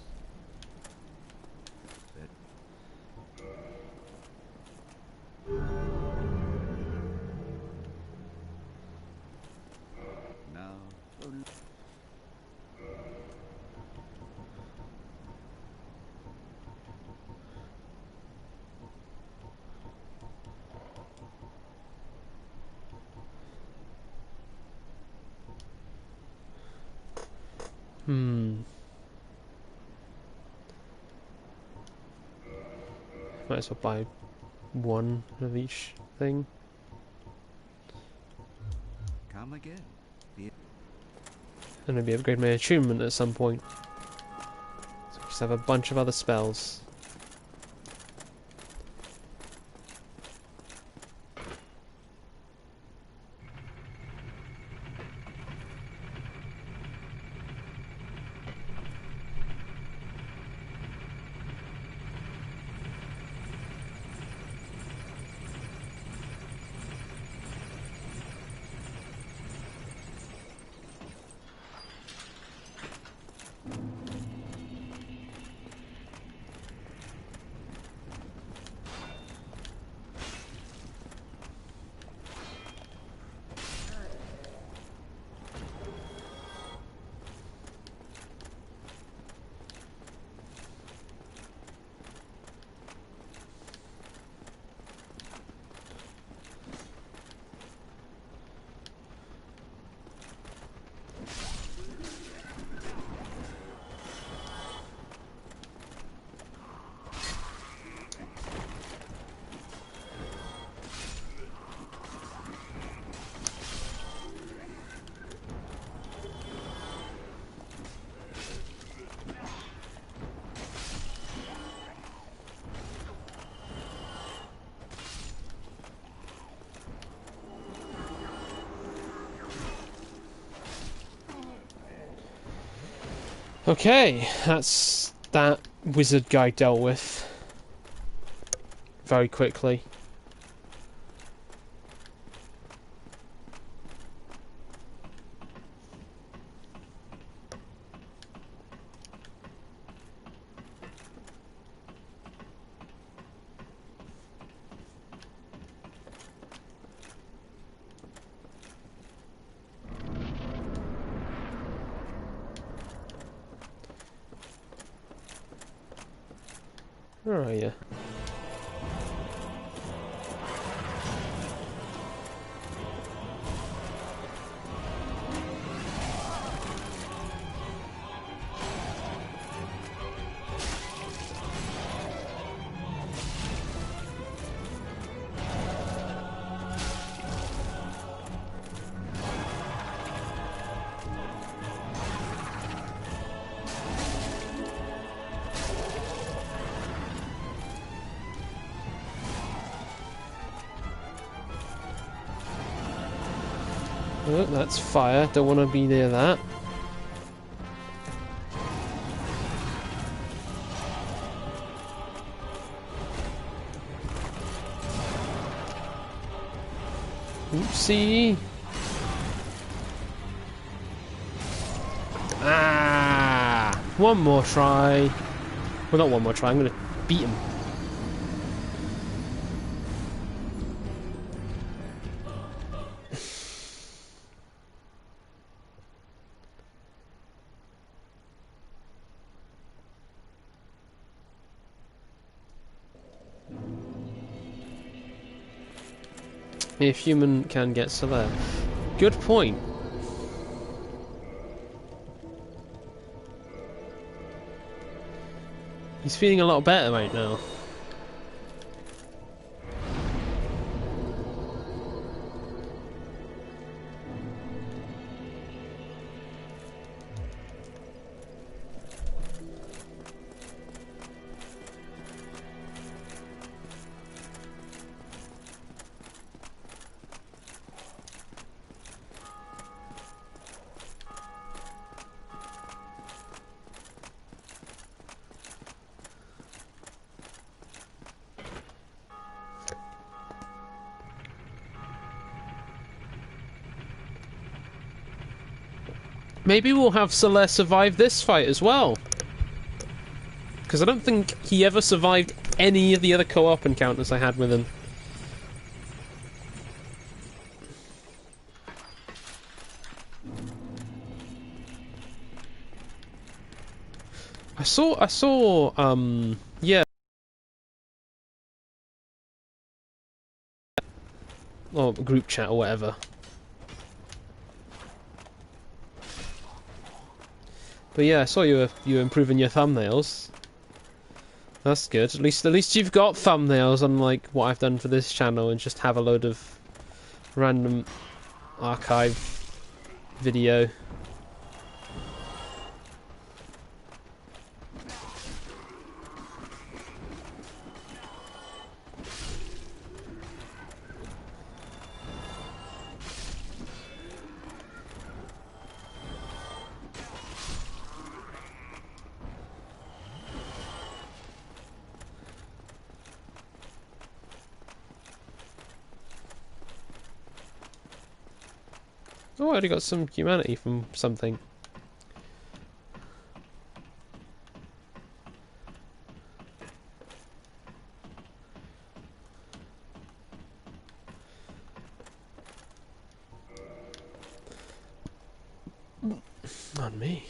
Speaker 3: now.
Speaker 1: Hmm. Might as well buy one of each thing.
Speaker 4: Come again.
Speaker 1: And maybe upgrade my attunement at some point. So I just have a bunch of other spells. Okay, that's that wizard guy dealt with very quickly. Where are you? Oh, that's fire. Don't want to be near that. Oopsie. Ah! One more try. Well, not one more try. I'm going to beat him. If human can get Solaire. Good point. He's feeling a lot better right now. Maybe we'll have Solaire survive this fight as well. Because I don't think he ever survived any of the other co-op encounters I had with him. Yeah. Or group chat or whatever. But yeah, I saw you improving your thumbnails. That's good. At least you've got thumbnails, unlike what I've done for this channel, and just have a load of random archive video. Oh, I already got some humanity from something. On me.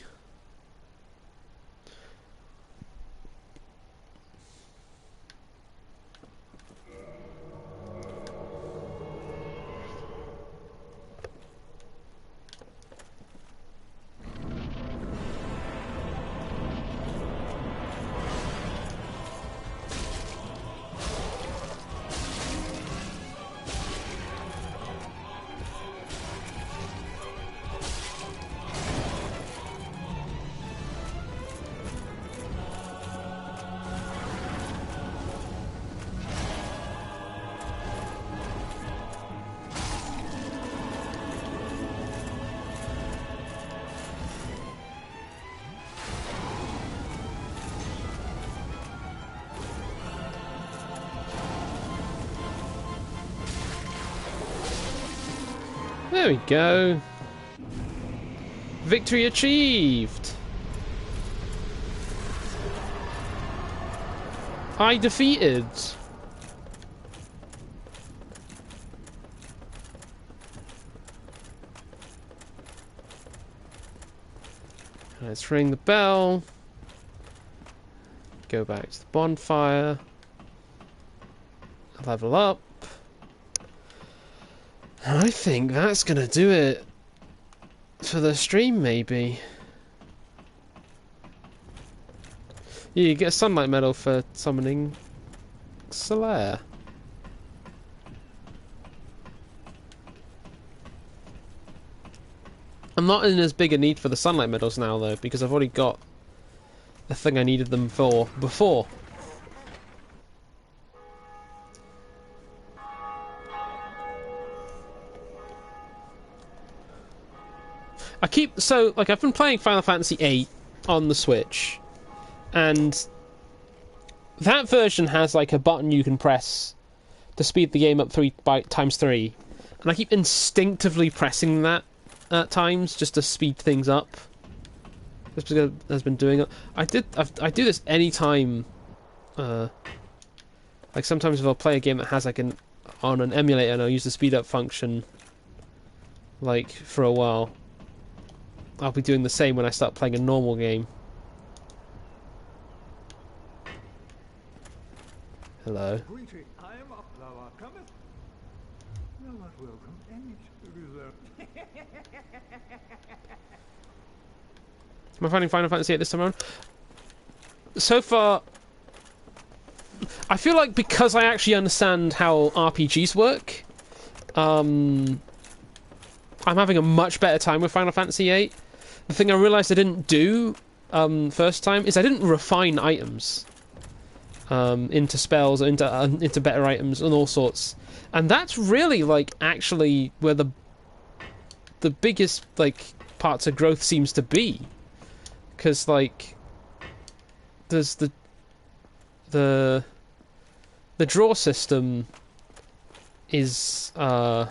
Speaker 1: There we go. Victory achieved. I defeated. Let's ring the bell. Go back to the bonfire. Level up. I think that's gonna do it for the stream, maybe. Yeah, you get a sunlight medal for summoning Solaire. I'm not in as big a need for the sunlight medals now, though, because I've already got the thing I needed them for before. I've been playing Final Fantasy VIII on the Switch, and that version has like a button you can press to speed the game up times 3, and I keep instinctively pressing that at times just to speed things up. Just because I've been doing it. I do this anytime. Like sometimes if I'll play a game that has like on an emulator, and I'll use the speed up function, like for a while. I'll be doing the same when I start playing a normal game. Hello.
Speaker 2: Greeting, I am up, thou art cometh. Thou art welcome, any reserve.
Speaker 1: Am I finding Final Fantasy VIII this time around? So far, I feel like because I actually understand how RPGs work, I'm having a much better time with Final Fantasy VIII. The thing I realised I didn't do first time is I didn't refine items into spells, or into better items and all sorts. And that's really like actually where the biggest like parts of growth seems to be, because like there's the draw system is like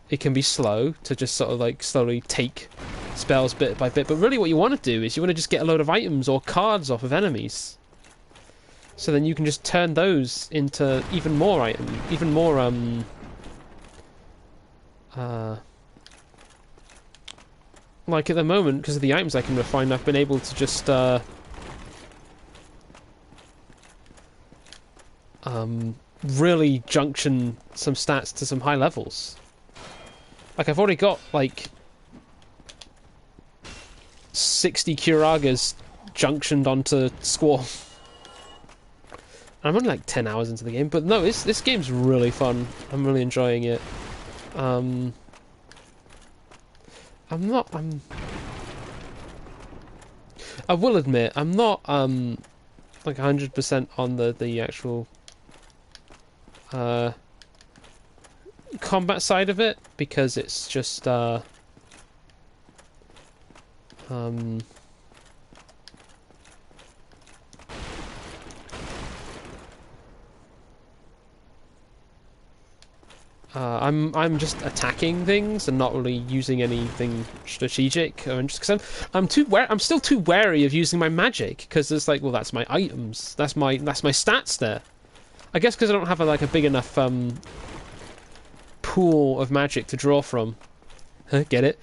Speaker 1: it can be slow to just sort of like slowly take spells bit by bit, but really what you want to do is you want to just get a load of items or cards off of enemies, so then you can just turn those into even more like at the moment, because of the items I can refine, I've been able to just really junction some stats to some high levels. Like I've already got like 60 Curagas junctioned onto Squall. I'm only like 10 hours into the game, but no, this game's really fun. I'm really enjoying it. I will admit, I'm not like 100% on the actual combat side of it, because it's just I'm just attacking things and not really using anything strategic or interesting. Because I'm still too wary of using my magic, because it's like, well, that's my items, that's my stats there. I guess because I don't have a big enough pool of magic to draw from. Get it?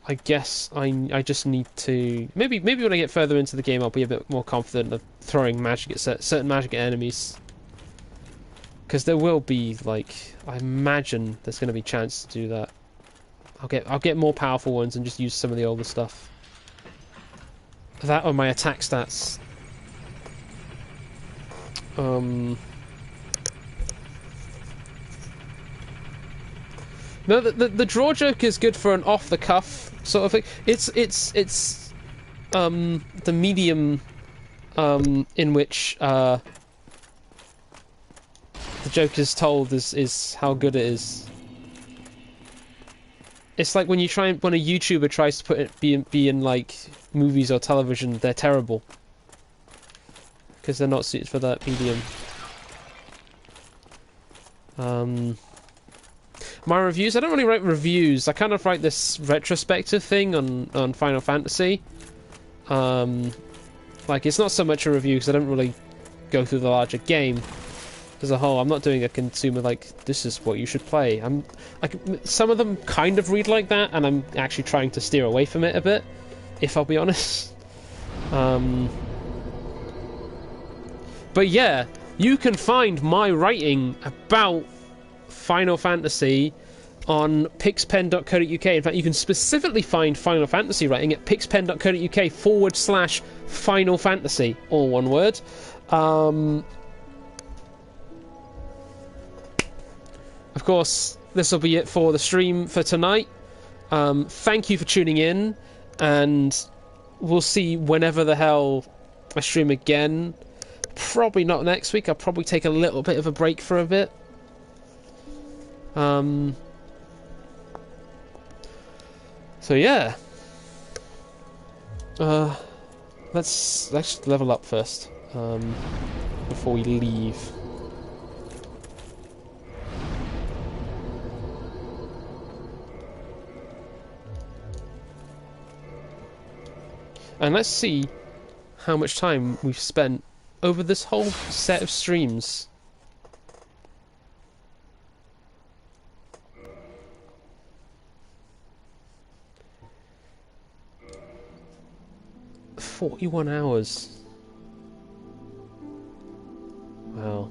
Speaker 1: I guess I just need to maybe when I get further into the game, I'll be a bit more confident of throwing magic at certain magic at enemies. Because there will be, like, I imagine there's going to be a chance to do that. I'll get more powerful ones and just use some of the older stuff. That or my attack stats. No, the draw joke is good for an off the cuff sort of thing. It's the medium in which the joke is told is how good it is. It's like when a YouTuber tries to put it be in like movies or television, they're terrible because they're not suited for that medium. My reviews, I don't really write reviews. I kind of write this retrospective thing on Final Fantasy. Like, it's not so much a review because I don't really go through the larger game as a whole. I'm not doing a consumer, like, this is what you should play. I'm like, some of them kind of read like that, and I'm actually trying to steer away from it a bit, if I'll be honest. But yeah, you can find my writing about Final Fantasy on pixpen.co.uk. In fact, you can specifically find Final Fantasy writing at pixpen.co.uk/Final Fantasy, all one word. Of course, this will be it for the stream for tonight. Thank you for tuning in, and we'll see whenever the hell I stream again. Probably not next week. I'll probably take a little bit of a break for a bit. So yeah. Let's level up first. Before we leave. And let's see how much time we've spent over this whole set of streams. "41 hours. Wow.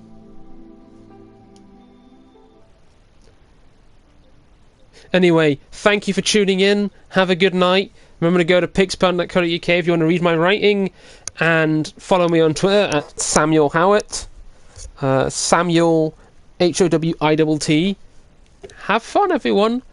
Speaker 1: Anyway, thank you for tuning in. Have a good night. Remember to go to pixpen.co.uk if you want to read my writing, and follow me on Twitter at Samuel Howitt. Samuel HOWITT. Have fun, everyone.